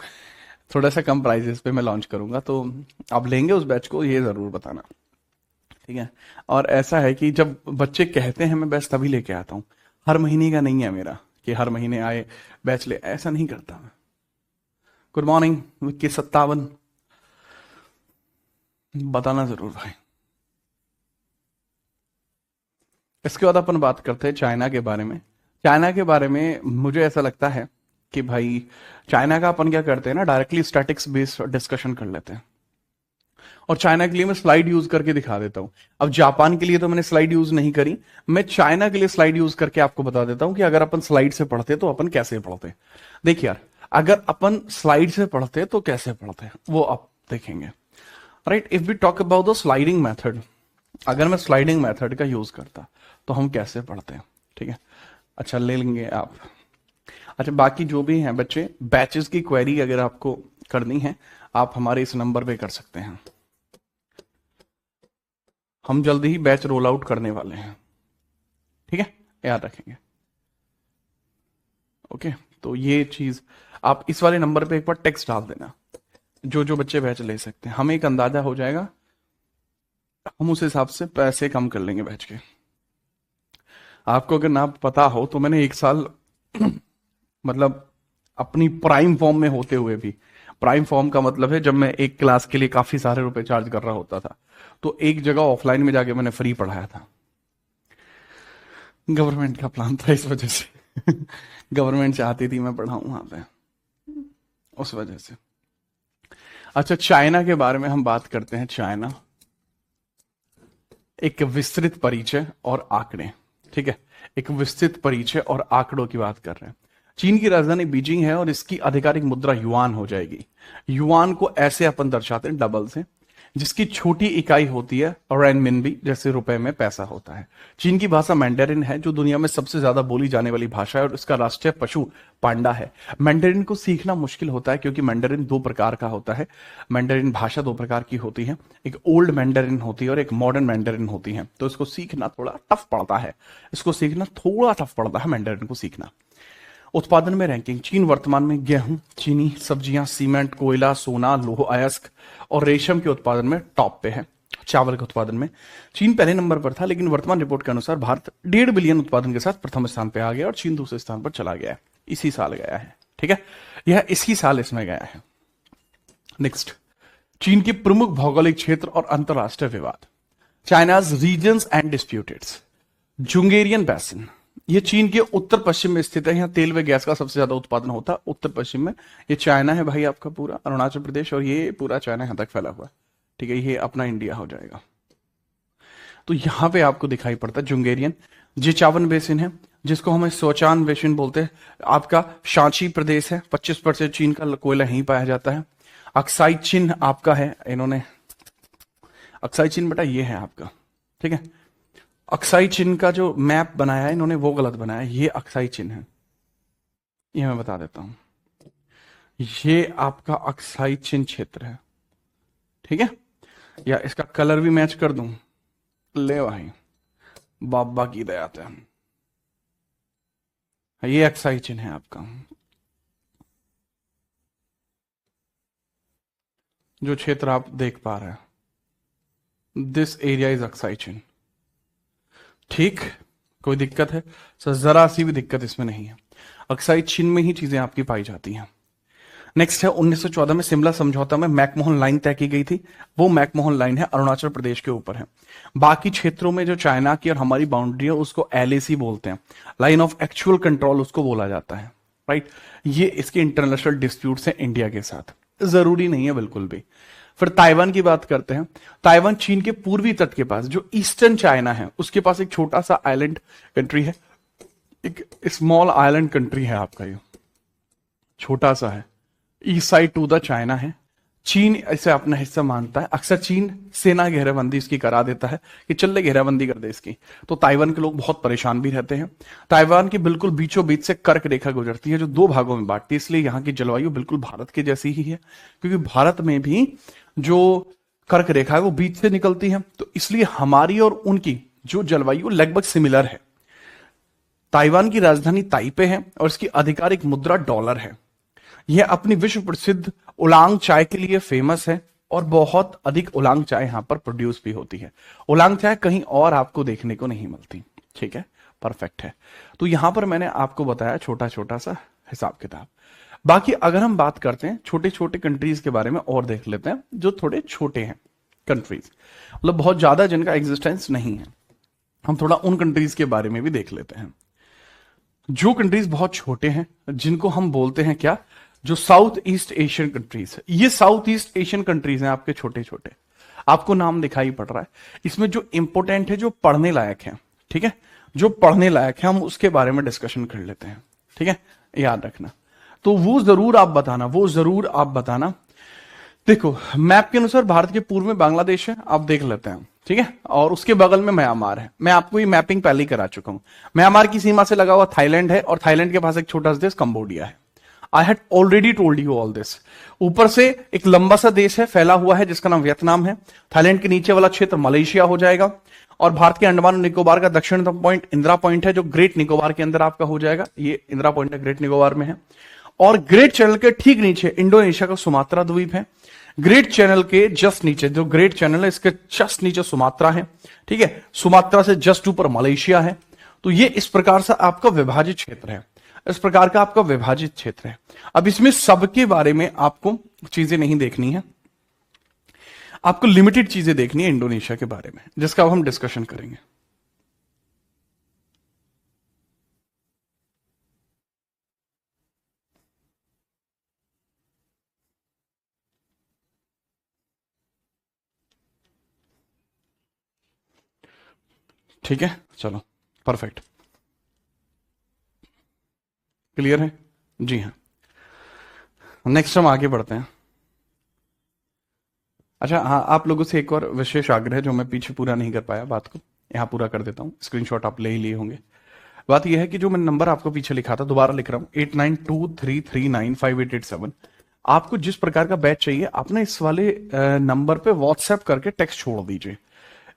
थोड़ा सा कम प्राइजेस पे मैं लॉन्च करूंगा, तो आप लेंगे उस बैच को ये जरूर बताना, ठीक है? और ऐसा है कि जब बच्चे कहते हैं मैं बैच तभी लेके आता हूँ, हर महीने का नहीं है मेरा कि हर महीने आए बैच ले, ऐसा नहीं करता मैं। गुड मॉर्निंग विक्की 57, बताना जरूर भाई। इसके बाद अपन बात करते हैं चाइना के बारे में। चाइना के बारे में मुझे ऐसा लगता है कि भाई चाइना का अपन क्या करते हैं ना, डायरेक्टली स्टैटिक्स बेस्ड डिस्कशन कर लेते हैं, और चाइना के लिए मैं स्लाइड यूज करके दिखा देता हूं। अब जापान के लिए तो मैंने स्लाइड यूज नहीं करी, मैं चाइना के लिए स्लाइड यूज करके आपको बता देता हूं कि अगर अपन स्लाइड से पढ़ते तो अपन कैसे पढ़ते। देखिए यार, अगर अपन स्लाइड से पढ़ते तो कैसे पढ़ते वो आप देखेंगे, right? If we talk about the sliding method, अगर मैं स्लाइडिंग मेथड का यूज करता तो हम कैसे पढ़ते हैं, ठीक है? अच्छा, ले लेंगे आप। अच्छा, बाकी जो भी हैं बच्चे, बैचेस की क्वेरी अगर आपको करनी है आप हमारे इस नंबर पे कर सकते हैं, हम जल्दी ही बैच रोल आउट करने वाले हैं, ठीक है? याद रखेंगे, ओके? तो ये चीज आप इस वाले नंबर पे एक बार टेक्स्ट डाल देना, जो जो बच्चे बैच ले सकते हैं, हमें एक अंदाजा हो जाएगा, हम उस हिसाब से पैसे कम कर लेंगे बैच के। आपको अगर ना पता हो तो मैंने एक साल मतलब अपनी प्राइम फॉर्म में होते हुए भी, प्राइम फॉर्म का मतलब है जब मैं एक क्लास के लिए काफी सारे रुपए चार्ज कर रहा होता था, तो एक जगह ऑफलाइन में जाके मैंने फ्री पढ़ाया था। गवर्नमेंट का प्लान था इस वजह से। गवर्नमेंट चाहती थी मैं पढ़ाऊं वहां पे, उस वजह से। अच्छा, चाइना के बारे में हम बात करते हैं। चाइना एक विस्तृत परिचय और आंकड़े, ठीक है? एक विस्तृत परिचय और आंकड़ों की बात कर रहे हैं। चीन की राजधानी बीजिंग है और इसकी आधिकारिक मुद्रा युआन हो जाएगी। युआन को ऐसे अपन दर्शाते हैं डबल से, जिसकी छोटी इकाई होती है रेनमिनबी, जैसे रुपए में पैसा होता है। चीन की भाषा मैंडेरिन है, जो दुनिया में सबसे ज्यादा बोली जाने वाली भाषा है, और इसका राष्ट्रीय पशु पांडा है। मैंडेरिन को सीखना मुश्किल होता है क्योंकि मैंडेरिन दो प्रकार का होता है। मैंडेरिन भाषा दो प्रकार की होती है, एक ओल्ड मैंडेरिन होती है और एक मॉडर्न मैंडेरिन होती है, तो इसको सीखना थोड़ा टफ पड़ता है, मैंडेरिन को सीखना। उत्पादन में रैंकिंग, चीन वर्तमान में गेहूं, चीनी, सब्जियां, सीमेंट, कोयला, सोना, लौह अयस्क और रेशम के उत्पादन में टॉप पे है। चावल के उत्पादन में चीन पहले नंबर पर था, लेकिन वर्तमान रिपोर्ट के अनुसार भारत 1.5 बिलियन उत्पादन के साथ प्रथम स्थान पे आ गया और चीन दूसरे स्थान पर चला गया है। इसी साल गया है, ठीक है? यह इसी साल इसमें गया है। नेक्स्ट, चीन के प्रमुख भौगोलिक क्षेत्र और अंतरराष्ट्रीय विवाद। China's regions and disputeds. Dzungarian basin, ये चीन के उत्तर पश्चिम में स्थित है। यहाँ तेल व गैस का सबसे ज्यादा उत्पादन होता है उत्तर पश्चिम में। ये चाइना है भाई आपका पूरा अरुणाचल प्रदेश, और ये पूरा चाइना यहां तक फैला हुआ है, ठीक है? ये अपना इंडिया हो जाएगा। तो यहां पे आपको दिखाई पड़ता है जुंगेरियन। जिचावन बेसिन है, जिसको हम सोचान बेसिन बोलते हैं, आपका शांची प्रदेश है। 25% चीन का कोयला यहीं पाया जाता है। अक्साई चिन्ह आपका है, इन्होंने अक्साई चिन्ह बेटा ये है आपका, ठीक है? अक्साई चिन्ह का जो मैप बनाया है इन्होंने वो गलत बनाया है, ये अक्साई चिन्ह है, ये मैं बता देता हूं, ये आपका अक्साई चिन्ह क्षेत्र है, ठीक है? या इसका कलर भी मैच कर दूं, ले भाई, बाबा की दया से। ये अक्साई चिन्ह है आपका, जो क्षेत्र आप देख पा रहे हैं, दिस एरिया इज अक्साई चिन्ह, ठीक? कोई दिक्कत है सर? जरा सी भी दिक्कत इसमें नहीं है, अक्साई चिन्ह में ही चीजें आपकी पाई जाती हैं। नेक्स्ट है 1914 में शिमला समझौता में मैकमोहन लाइन तय की गई थी। वो मैकमोहन लाइन है अरुणाचल प्रदेश के ऊपर है। बाकी क्षेत्रों में जो चाइना की और हमारी बाउंड्री है उसको एलएसी बोलते हैं, लाइन ऑफ एक्चुअल कंट्रोल उसको बोला जाता है, राइट? ये इसके इंटरनेशनल डिस्प्यूट्स हैं इंडिया के साथ, जरूरी नहीं है बिल्कुल भी। फिर ताइवान की बात करते हैं। ताइवान चीन के पूर्वी तट के पास, जो ईस्टर्न चाइना है उसके पास एक छोटा सा आइलैंड कंट्री है, एक स्मॉल आइलैंड कंट्री है आपका, ये छोटा सा है, east side to the China है। चीन इसे अपना हिस्सा मानता है। अक्सर चीन सेना घेराबंदी इसकी करा देता है कि चल ले घेराबंदी कर दे इसकी। तो ताइवान के लोग बहुत परेशान भी रहते हैं। ताइवान के बिल्कुल बीचों बीच से कर्क रेखा गुजरती है जो दो भागों में बांटती है, इसलिए यहाँ की जलवायु बिल्कुल भारत के जैसी ही है, क्योंकि भारत में भी जो कर्क रेखा है वो बीच से निकलती है। तो इसलिए हमारी और उनकी जो जलवायु लगभग सिमिलर है। ताइवान की राजधानी ताइपे है और इसकी आधिकारिक मुद्रा डॉलर है। यह अपनी विश्व प्रसिद्ध उलांग चाय के लिए फेमस है और बहुत अधिक उलांग चाय यहां पर प्रोड्यूस भी होती है। उलांग चाय कहीं और आपको देखने को नहीं मिलती। ठीक है, परफेक्ट है। तो यहां पर मैंने आपको बताया छोटा छोटा सा हिसाब किताब। बाकी अगर हम बात करते हैं छोटे छोटे कंट्रीज के बारे में और देख लेते हैं जो थोड़े छोटे हैं कंट्रीज, मतलब बहुत ज्यादा जिनका एग्जिस्टेंस नहीं है। हम थोड़ा उन कंट्रीज के बारे में भी देख लेते हैं जो कंट्रीज बहुत छोटे हैं, जिनको हम बोलते हैं क्या, जो साउथ ईस्ट एशियन कंट्रीज है। ये साउथ ईस्ट एशियन कंट्रीज हैं आपके छोटे छोटे, आपको नाम दिखाई पड़ रहा है। इसमें जो इंपोर्टेंट है, जो पढ़ने लायक है, ठीक है, जो पढ़ने लायक है, हम उसके बारे में डिस्कशन कर लेते हैं। ठीक है, याद रखना। तो वो जरूर आप बताना, वो जरूर आप बताना। देखो मैप के अनुसार भारत के पूर्व में बांग्लादेश है, आप देख लेते हैं। ठीक है, और उसके बगल में म्यांमार है। मैं आपको ये मैपिंग पहले ही करा चुका हूं। म्यांमार की सीमा से लगा हुआ थाईलैंड है और थाईलैंड के पास एक छोटा सा देश कंबोडिया है। I had already told you all this. ऊपर से एक लंबा सा देश है फैला हुआ है जिसका नाम वियतनाम है। थाईलैंड के नीचे वाला क्षेत्र मलेशिया हो जाएगा और भारत के अंडमान और निकोबार का दक्षिणतम पॉइंट इंदिरा पॉइंट है जो ग्रेट निकोबार के अंदर आपका हो जाएगा। ये इंदिरा पॉइंट है, ग्रेट निकोबार में है। और ग्रेट चैनल के ठीक नीचे इंडोनेशिया का सुमात्रा द्वीप है। ग्रेट चैनल के जस्ट नीचे, जो ग्रेट चैनल है इसके जस्ट नीचे सुमात्रा है। ठीक है, सुमात्रा से जस्ट ऊपर मलेशिया है। तो ये इस प्रकार से आपका विभाजित क्षेत्र है, इस प्रकार का आपका विभाजित क्षेत्र है। अब इसमें सबके बारे में आपको चीजें नहीं देखनी है, आपको लिमिटेड चीजें देखनी है इंडोनेशिया के बारे में, जिसका अब हम डिस्कशन करेंगे। ठीक है, चलो परफेक्ट, क्लियर है। जी हाँ, नेक्स्ट हम आगे बढ़ते हैं। अच्छा हाँ, आप लोगों से एक और विशेष आग्रह जो मैं पीछे पूरा नहीं कर पाया बात को, यहाँ पूरा कर देता हूँ। स्क्रीनशॉट आप ले ही लिए होंगे। बात यह है कि जो मैं नंबर आपको पीछे लिखा था, दोबारा लिख रहा हूँ, 8923395887। आपको जिस प्रकार का बैच चाहिए आप ना इस वाले नंबर पे व्हाट्सएप करके टेक्स्ट छोड़ दीजिए।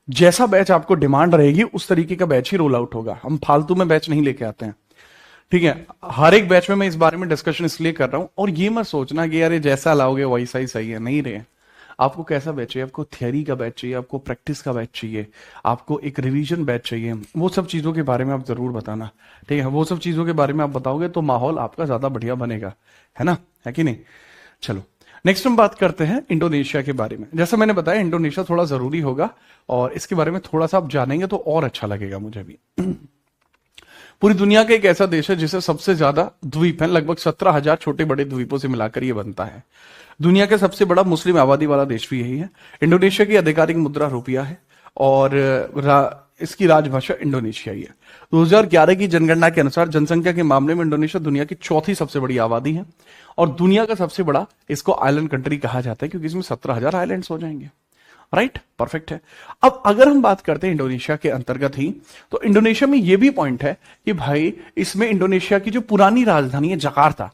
जैसा बैच आपको डिमांड रहेगी उस तरीके का बैच ही रोल आउट होगा। हम फालतू में बैच नहीं लेके आते हैं। ठीक है, हर एक बैच में मैं इस बारे में डिस्कशन इसलिए कर रहा हूं। और ये मत सोचना कि यार ये जैसा लाओगे वैसा ही सही है, नहीं रहे। आपको कैसा बैच चाहिए? आपको थियरी का बैच चाहिए, आपको प्रैक्टिस का बैच चाहिए, आपको एक रिवीजन बैच चाहिए, वो सब चीजों के बारे में आप जरूर बताना। ठीक है, वो सब चीजों के बारे में आप बताओगे तो माहौल आपका ज्यादा बढ़िया बनेगा, है ना, है कि नहीं। चलो नेक्स्ट हम बात करते हैं इंडोनेशिया के बारे में। जैसा मैंने बताया इंडोनेशिया थोड़ा जरूरी होगा और इसके बारे में थोड़ा सा आप जानेंगे तो और अच्छा लगेगा मुझे भी। पूरी दुनिया का एक ऐसा देश है जिसे सबसे ज्यादा द्वीप है, लगभग 17,000 छोटे बड़े द्वीपों से मिलाकर ये बनता है। दुनिया का सबसे बड़ा मुस्लिम आबादी वाला देश भी यही है। इंडोनेशिया की आधिकारिक मुद्रा रुपया है और इसकी राजभाषा इंडोनेशियाई है। 2011 की जनगणना के अनुसार जनसंख्या के मामले में इंडोनेशिया दुनिया की चौथी सबसे बड़ी आबादी है और दुनिया का सबसे बड़ा इसको आइलैंड कंट्री कहा जाता है क्योंकि इसमें 17,000 आइलैंड्स हो जाएंगे। राइट, परफेक्ट है। अब अगर हम बात करते हैं इंडोनेशिया के अंतर्गत ही, तो इंडोनेशिया में यह भी पॉइंट है कि भाई इसमें इंडोनेशिया की जो पुरानी राजधानी है जकार्ता,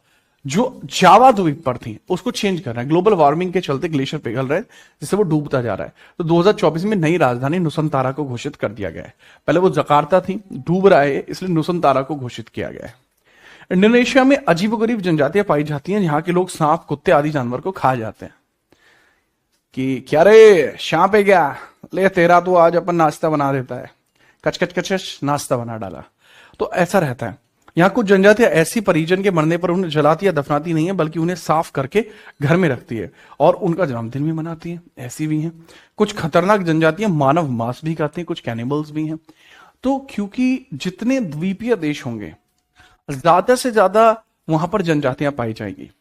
जो जावा द्वीप पर थी, उसको चेंज कर रहे हैं। ग्लोबल वार्मिंग के चलते ग्लेशियर पिघल रहे हैं जिससे वो डूबता जा रहा है। तो 2024 में नई राजधानी नुसंतारा को घोषित कर दिया गया है। पहले वो जकार्ता थी, डूब रहा है, इसलिए नुसंतारा को घोषित किया गया है। इंडोनेशिया में अजीबोगरीब जनजातियां पाई जाती हैं। यहाँ के लोग सांप, कुत्ते आदि जानवर को खा जाते हैं। कि क्या रे सांप है क्या, ले तेरा तो आज अपन नाश्ता बना देता है, कच कच कच कच नाश्ता बना डाला। तो ऐसा रहता है। यहाँ कुछ जनजातियां ऐसी परिजन के मरने पर उन्हें जलाती या दफनाती नहीं है, बल्कि उन्हें साफ करके घर में रखती है और उनका जन्मदिन भी मनाती है। ऐसी भी हैं। कुछ खतरनाक जनजातियां मानव मांस भी खाती हैं, कुछ कैनिबल्स भी हैं। तो क्योंकि जितने द्वीपीय देश होंगे ज्यादा से ज्यादा वहां पर जनजातियां पाई जाएगी,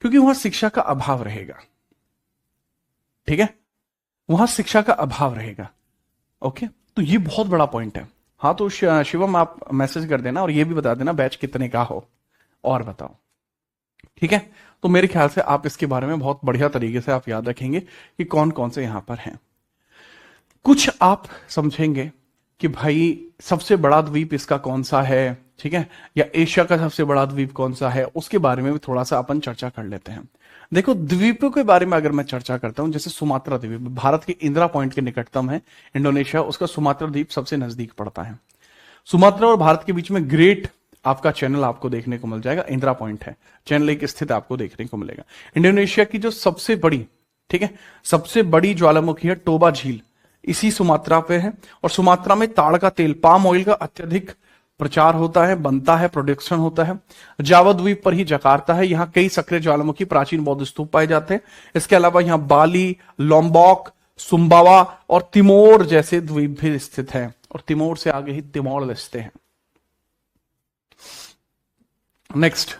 क्योंकि वहां शिक्षा का अभाव रहेगा। ठीक है, वहां शिक्षा का अभाव रहेगा। ओके, तो ये बहुत बड़ा पॉइंट है। हाँ, तो शिवम आप मैसेज कर देना और ये भी बता देना बैच कितने का हो और बताओ। ठीक है, तो मेरे ख्याल से आप इसके बारे में बहुत बढ़िया तरीके से आप याद रखेंगे कि कौन कौन से यहां पर हैं। कुछ आप समझेंगे कि भाई सबसे बड़ा द्वीप इसका कौन सा है, ठीक है, या एशिया का सबसे बड़ा द्वीप कौन सा है, उसके बारे में भी थोड़ा सा अपन चर्चा कर लेते हैं। देखो, द्वीपों के बारे में अगर मैं चर्चा करता हूं, जैसे सुमात्रा द्वीप भारत के इंदिरा पॉइंट के निकटतम है, इंडोनेशिया, उसका सुमात्रा द्वीप सबसे नजदीक पड़ता है। सुमात्रा और भारत के बीच में ग्रेट आपका चैनल आपको देखने को मिल जाएगा, इंदिरा पॉइंट है, चैनल एक स्थित आपको देखने को मिलेगा। इंडोनेशिया की जो सबसे बड़ी, ठीक है, सबसे बड़ी ज्वालामुखी है टोबा झील, इसी सुमात्रा पे है। और सुमात्रा में ताड़ का तेल, पाम ऑयल का अत्यधिक प्रचार होता है, बनता है, प्रोडक्शन होता है। जावा द्वीप पर ही जकार्ता है, यहाँ कई सक्रिय ज्वालामुखी प्राचीन बौद्ध स्तूप पाए जाते हैं। इसके अलावा यहाँ बाली, लोम्बॉक, सुम्बावा और तिमोर जैसे द्वीप भी स्थित हैं, और तिमोर से आगे ही तिमोर लिस्ते हैं। नेक्स्ट,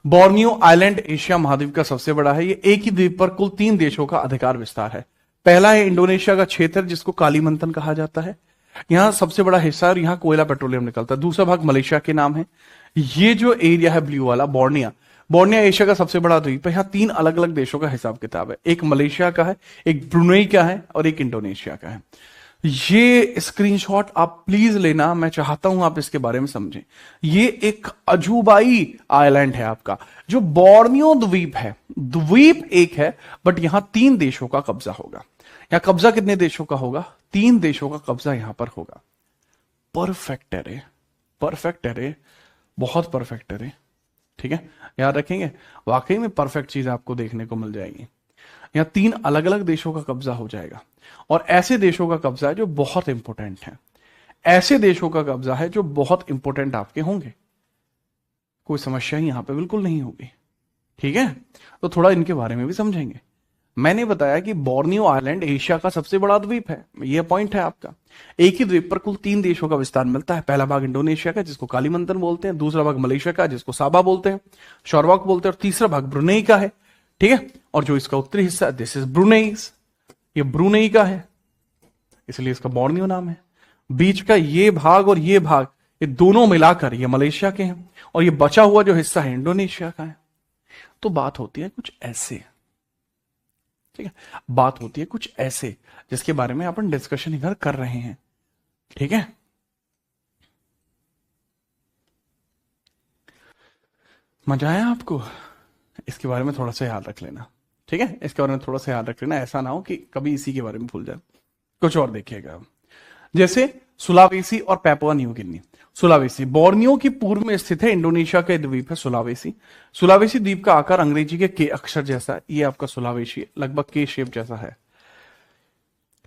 बोर्नियो आइलैंड एशिया महाद्वीप का सबसे बड़ा है। ये एक ही द्वीप पर कुल 3 देशों का अधिकार विस्तार है। पहला है इंडोनेशिया का क्षेत्र, जिसको कालीमंथन कहा जाता है, यहां सबसे बड़ा हिस्सा है और यहां कोयला पेट्रोलियम निकलता है। दूसरा भाग मलेशिया के नाम है। ये जो एरिया है ब्लू वाला, बोर्निया, बोर्निया एशिया का सबसे बड़ा द्वीप है। यहां 3 अलग अलग देशों का हिसाब किताब है, एक मलेशिया का है, एक ब्रुनेई का है और एक इंडोनेशिया का है। ये स्क्रीनशॉट आप प्लीज लेना, मैं चाहता हूं आप इसके बारे में समझें। ये एक अजूबाई आइलैंड है आपका, जो बोर्नियो द्वीप है। द्वीप एक है, बट यहां 3 देशों का कब्जा होगा। यहां कब्जा कितने देशों का होगा? 3 देशों का कब्जा यहां पर होगा। परफेक्ट है रे, परफेक्ट है रे, बहुत परफेक्ट है रे, ठीक है, याद रखेंगे। वाकई में परफेक्ट चीज आपको देखने को मिल जाएगी। यहां 3 अलग अलग देशों का कब्जा हो जाएगा, और ऐसे देशों का कब्जा है जो बहुत इंपॉर्टेंट है, ऐसे देशों का कब्जा है जो बहुत इंपॉर्टेंट आपके होंगे। कोई समस्या ही यहां पे बिल्कुल नहीं होगी, ठीक है। तो थोड़ा इनके बारे में भी समझेंगे। मैंने बताया कि बोर्नियो आइलैंड एशिया का सबसे बड़ा द्वीप है, यह पॉइंट है आपका। एक ही द्वीप पर कुल 3 देशों का विस्तार मिलता है। पहला भाग इंडोनेशिया का, जिसको कालीमंथन बोलते हैं, दूसरा भाग मलेशिया का, जिसको साबा बोलते हैं, शोरवाक बोलते हैं, और तीसरा भाग ब्रुनेई का है, ठीक है। और जो इसका उत्तरी हिस्सा, दिस इज ब्रुनेईस, ये ब्रुनेई का है, इसलिए इसका बोर्नियो नाम है। बीच का ये भाग और ये भाग, ये दोनों मिलाकर ये मलेशिया के हैं, और ये बचा हुआ जो हिस्सा है इंडोनेशिया का है। तो बात होती है कुछ ऐसे, ठीक है, बात होती है कुछ ऐसे, जिसके बारे में अपन डिस्कशन इधर कर रहे हैं, ठीक है। मजा आया आपको? इसके बारे में थोड़ा सा याद रख लेना, ठीक है, इसके बारे में थोड़ा सा याद रख लेना, ऐसा ना हो कि कभी इसी के बारे में भूल जाए। कुछ और देखिएगा, जैसे सुलावेसी और Papua New Guinea. Sulawesi Borneo की पूर्व में स्थित है, इंडोनेशिया का द्वीप है सुलावेसी। सुलावेसी द्वीप का आकार अंग्रेजी के अक्षर जैसा है, ये आपका सुलावेसी लगभग के शेप जैसा है,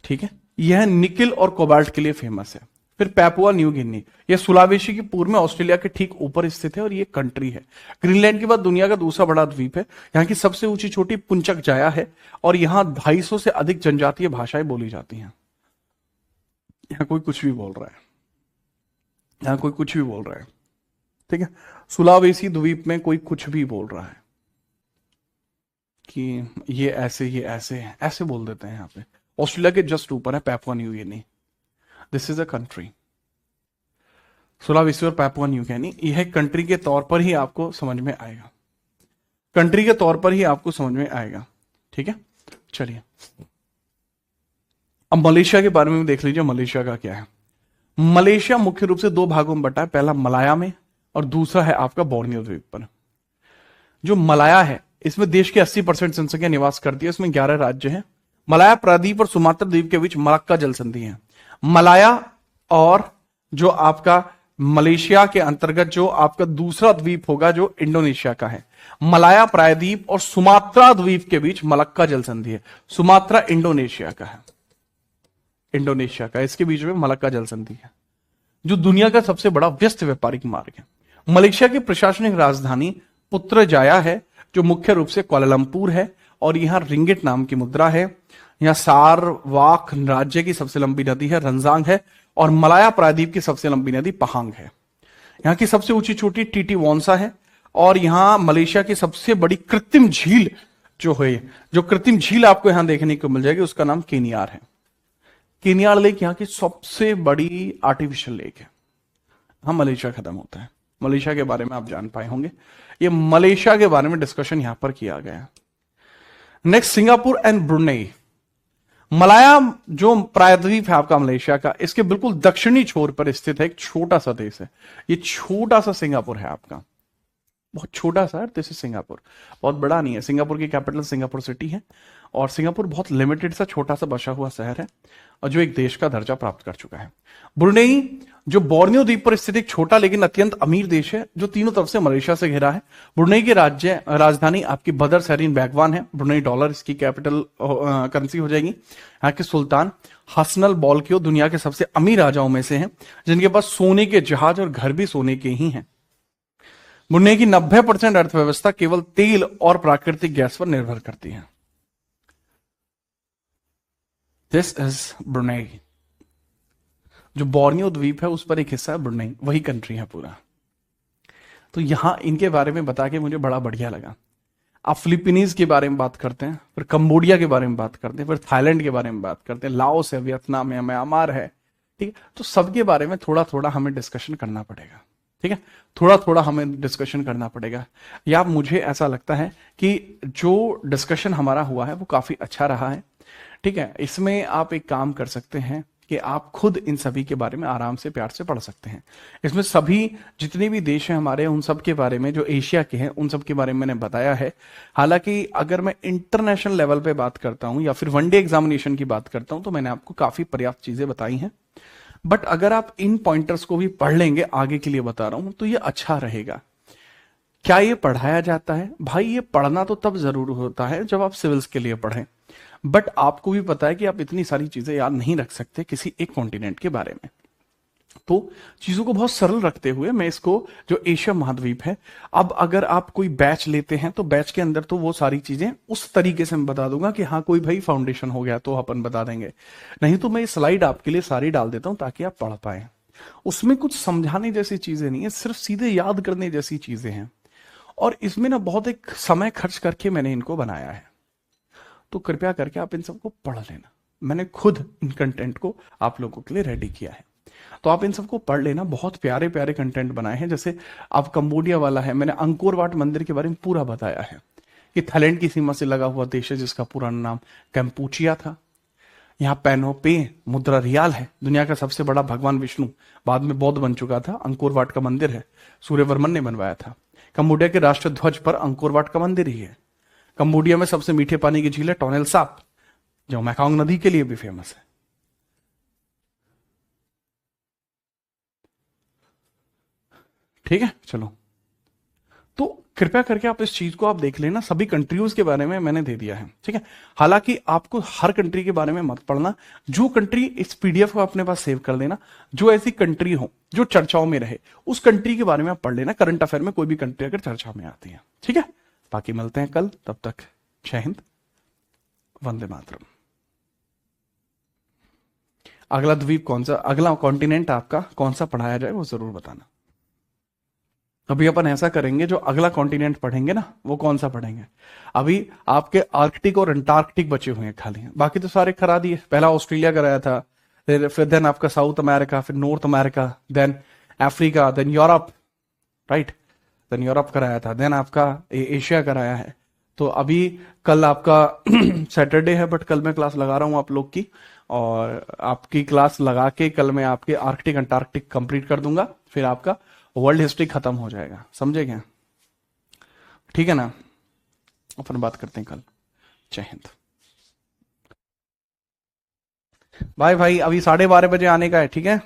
ठीक है। यह निकिल और कोबाल्ट के लिए फेमस है। फिर पैपुआ न्यू गिनी, यह सुलावेसी की पूर्व में ऑस्ट्रेलिया के ठीक ऊपर स्थित है, और यह कंट्री है। ग्रीनलैंड के बाद दुनिया का दूसरा बड़ा द्वीप है। यहाँ की सबसे ऊंची चोटी पुंचक जाया है, और यहाँ 250 से अधिक जनजातीय भाषाएं बोली जाती हैं। यहां कोई कुछ भी बोल रहा है, यहां कोई कुछ भी बोल रहा है, ठीक है। सुलावेसी द्वीप में कोई कुछ भी बोल रहा है कि ये ऐसे ऐसे बोल देते हैं। यहां पे ऑस्ट्रेलिया के जस्ट ऊपर है Papua New Guinea, this is a country. Sulawesi और पैपुआ न्यू गिनी यह कंट्री के तौर पर ही आपको समझ में आएगा, कंट्री के तौर पर ही आपको समझ में आएगा, ठीक है। चलिए, अब मलेशिया के बारे में देख लीजिए। मलेशिया का क्या है? मलेशिया मुख्य रूप से 2 भागों में बटा है, पहला मलाया में और दूसरा है आपका बोर्नियो द्वीप पर। जो मलाया है, इसमें देश की 80% जनसंख्या निवास करती है, इसमें 11 राज्य हैं। मलाया प्रायद्वीप और सुमात्रा द्वीप के बीच मलक्का जल संधि है। मलाया और जो आपका मलेशिया के अंतर्गत जो आपका दूसरा द्वीप होगा, जो इंडोनेशिया का है, मलाया प्रायद्वीप और सुमात्रा द्वीप के बीच मलक्का जल संधि है। सुमात्रा इंडोनेशिया का है, इंडोनेशिया का, इसके बीच में मलक्का जल संधि है, जो दुनिया का सबसे बड़ा व्यस्त व्यापारिक मार्ग है। मलेशिया की प्रशासनिक राजधानी पुत्रजाया है, जो मुख्य रूप से कुआलालंपुर है, और यहां रिंगिट नाम की मुद्रा है। यहां सारवाक राज्य की सबसे लंबी नदी है रंजांग है, और मलाया प्रायद्वीप की सबसे लंबी नदी पहांग है। यहां की सबसे ऊंची चोटी टीटी वोंसा है, और यहां मलेशिया की सबसे बड़ी कृत्रिम झील जो है, जो कृत्रिम झील आपको यहां देखने को मिल जाएगी, उसका नाम केनियार है। केनियार लेक यहाँ की सबसे बड़ी आर्टिफिशियल लेक है। हाँ, मलेशिया खत्म होता है, मलेशिया के बारे में आप जान पाए होंगे। ये मलेशिया के बारे में डिस्कशन यहां पर किया गया। Next, Singapore and Brunei. Malaya जो प्रायद्वीप है आपका मलेशिया का, इसके बिल्कुल दक्षिणी छोर पर स्थित है एक छोटा सा देश है। ये छोटा सा सिंगापुर है आपका, बहुत छोटा सा देश है सिंगापुर, बहुत बड़ा नहीं है। सिंगापुर की कैपिटल सिंगापुर सिटी है और सिंगापुर बहुत लिमिटेड सा छोटा सा बसा हुआ शहर है और जो एक देश का दर्जा प्राप्त कर चुका है। ब्रुनेई जो बोर्नियो द्वीप पर स्थित एक छोटा लेकिन अत्यंत अमीर देश है जो तीनों तरफ से मलेशिया से घिरा है। ब्रुनेई की राजधानी आपकी बदर सहरीन बैगवान है। ब्रुनेई डॉलर इसकी कैपिटल करेंसी हो जाएगी। यहाँ के सुल्तान हसनल बोल्कियो दुनिया के सबसे अमीर राजाओं में से हैं, जिनके पास सोने के जहाज और घर भी सोने के ही हैं। ब्रुनेई की 90% अर्थव्यवस्था केवल तेल और प्राकृतिक गैस पर निर्भर करती है। This is Brunei. जो बोर्नियो द्वीप है उस पर एक हिस्सा है ब्रुनेई, वही कंट्री है पूरा। तो यहां इनके बारे में बता के मुझे बड़ा बढ़िया लगा। आप फिलीपीनीज के बारे में बात करते हैं, फिर कंबोडिया के बारे में बात करते हैं, फिर थाईलैंड के बारे में बात करते हैं, लाओस है, वियतनाम है, म्यांमार है, ठीक है। तो सबके बारे में थोड़ा थोड़ा हमें डिस्कशन करना पड़ेगा, ठीक है, थोड़ा थोड़ा हमें डिस्कशन करना पड़ेगा। या मुझे ऐसा लगता है कि जो डिस्कशन हमारा हुआ है वो काफी अच्छा रहा है, ठीक है। इसमें आप एक काम कर सकते हैं कि आप खुद इन सभी के बारे में आराम से प्यार से पढ़ सकते हैं। इसमें सभी जितने भी देश हैं हमारे, उन सब के बारे में, जो एशिया के हैं उन सब के बारे में मैंने बताया है। हालांकि अगर मैं इंटरनेशनल लेवल पे बात करता हूं या फिर वनडे एग्जामिनेशन की बात करता हूं तो मैंने आपको काफी पर्याप्त चीजें बताई हैं। बट अगर आप इन पॉइंटर्स को भी पढ़ लेंगे, आगे के लिए बता रहा हूं, तो ये अच्छा रहेगा। क्या ये पढ़ाया जाता है? भाई ये पढ़ना तो तब जरूर होता है जब आप सिविल्स के लिए पढ़ें, बट आपको भी पता है कि आप इतनी सारी चीजें याद नहीं रख सकते किसी एक कॉन्टिनेंट के बारे में। तो चीजों को बहुत सरल रखते हुए मैं इसको, जो एशिया महाद्वीप है, अब अगर आप कोई बैच लेते हैं तो बैच के अंदर तो वो सारी चीजें उस तरीके से मैं बता दूंगा कि हाँ कोई भाई फाउंडेशन हो गया तो अपन बता देंगे। नहीं तो मैं ये स्लाइड आपके लिए सारी डाल देता हूं ताकि आप पढ़ पाए। उसमें कुछ समझाने जैसी चीजें नहीं है, सिर्फ सीधे याद करने जैसी चीजें हैं। और इसमें ना बहुत एक समय खर्च करके मैंने इनको बनाया है, तो कृपया करके आप इन सबको पढ़ लेना। मैंने खुद इन कंटेंट को आप लोगों के लिए रेडी किया है, तो आप इन सबको पढ़ लेना। बहुत प्यारे प्यारे कंटेंट बनाए हैं। जैसे अब कंबोडिया वाला है, मैंने अंकोर वाट मंदिर के बारे में पूरा बताया है कि थाईलैंड की सीमा से लगा हुआ देश है जिसका पुराना नाम कैम्पुचिया था। यहाँ पैनोपे मुद्रा रियाल है, दुनिया का सबसे बड़ा भगवान विष्णु, बाद में बौद्ध बन चुका था, अंकोर वाट का मंदिर है, सूर्यवर्मन ने बनवाया था। कंबोडिया के राष्ट्र ध्वज पर अंकोर वाट का मंदिर ही है। कंबोडिया में सबसे मीठे पानी की झील है टोनेल साप, जो मैकांग नदी के लिए भी फेमस है। ठीक है, चलो, तो कृपया करके आप इस चीज को आप देख लेना। सभी कंट्रीज के बारे में मैंने दे दिया है, ठीक है। हालांकि आपको हर कंट्री के बारे में मत पढ़ना, जो कंट्री, इस पीडीएफ को अपने पास सेव कर लेना, जो ऐसी कंट्री हो जो चर्चाओं में रहे उस कंट्री के बारे में आप पढ़ लेना। करंट अफेयर में कोई भी कंट्री अगर चर्चा में आती है, ठीक है। बाकी मिलते हैं कल, तब तक जय हिंद, वंदे मातरम। अगला द्वीप कौन सा, अगला कॉन्टिनेंट आपका कौन सा पढ़ाया जाए वो जरूर बताना। अभी अपन ऐसा करेंगे, जो अगला कॉन्टिनेंट पढ़ेंगे ना वो कौन सा पढ़ेंगे। अभी आपके आर्कटिक और अंटार्कटिक बचे हुए हैं खाली, बाकी तो सारे करा दिए। पहला ऑस्ट्रेलिया कराया था, फिर देन आपका साउथ अमेरिका, फिर North America, then Africa, then Europe, right, then Europe कराया था, देन आपका एशिया कराया है। तो अभी कल आपका सैटरडे है, बट कल मैं क्लास लगा रहा हूं आप लोग की, और आपकी क्लास लगा के कल मैं आपके आर्कटिक अंटार्कटिक कंप्लीट कर दूंगा, फिर आपका वर्ल्ड हिस्ट्री खत्म हो जाएगा। समझे क्या? ठीक है ना, अपन बात करते हैं कल। जय हिंद। बाय भाई, अभी 12:30 बजे आने का है, ठीक है।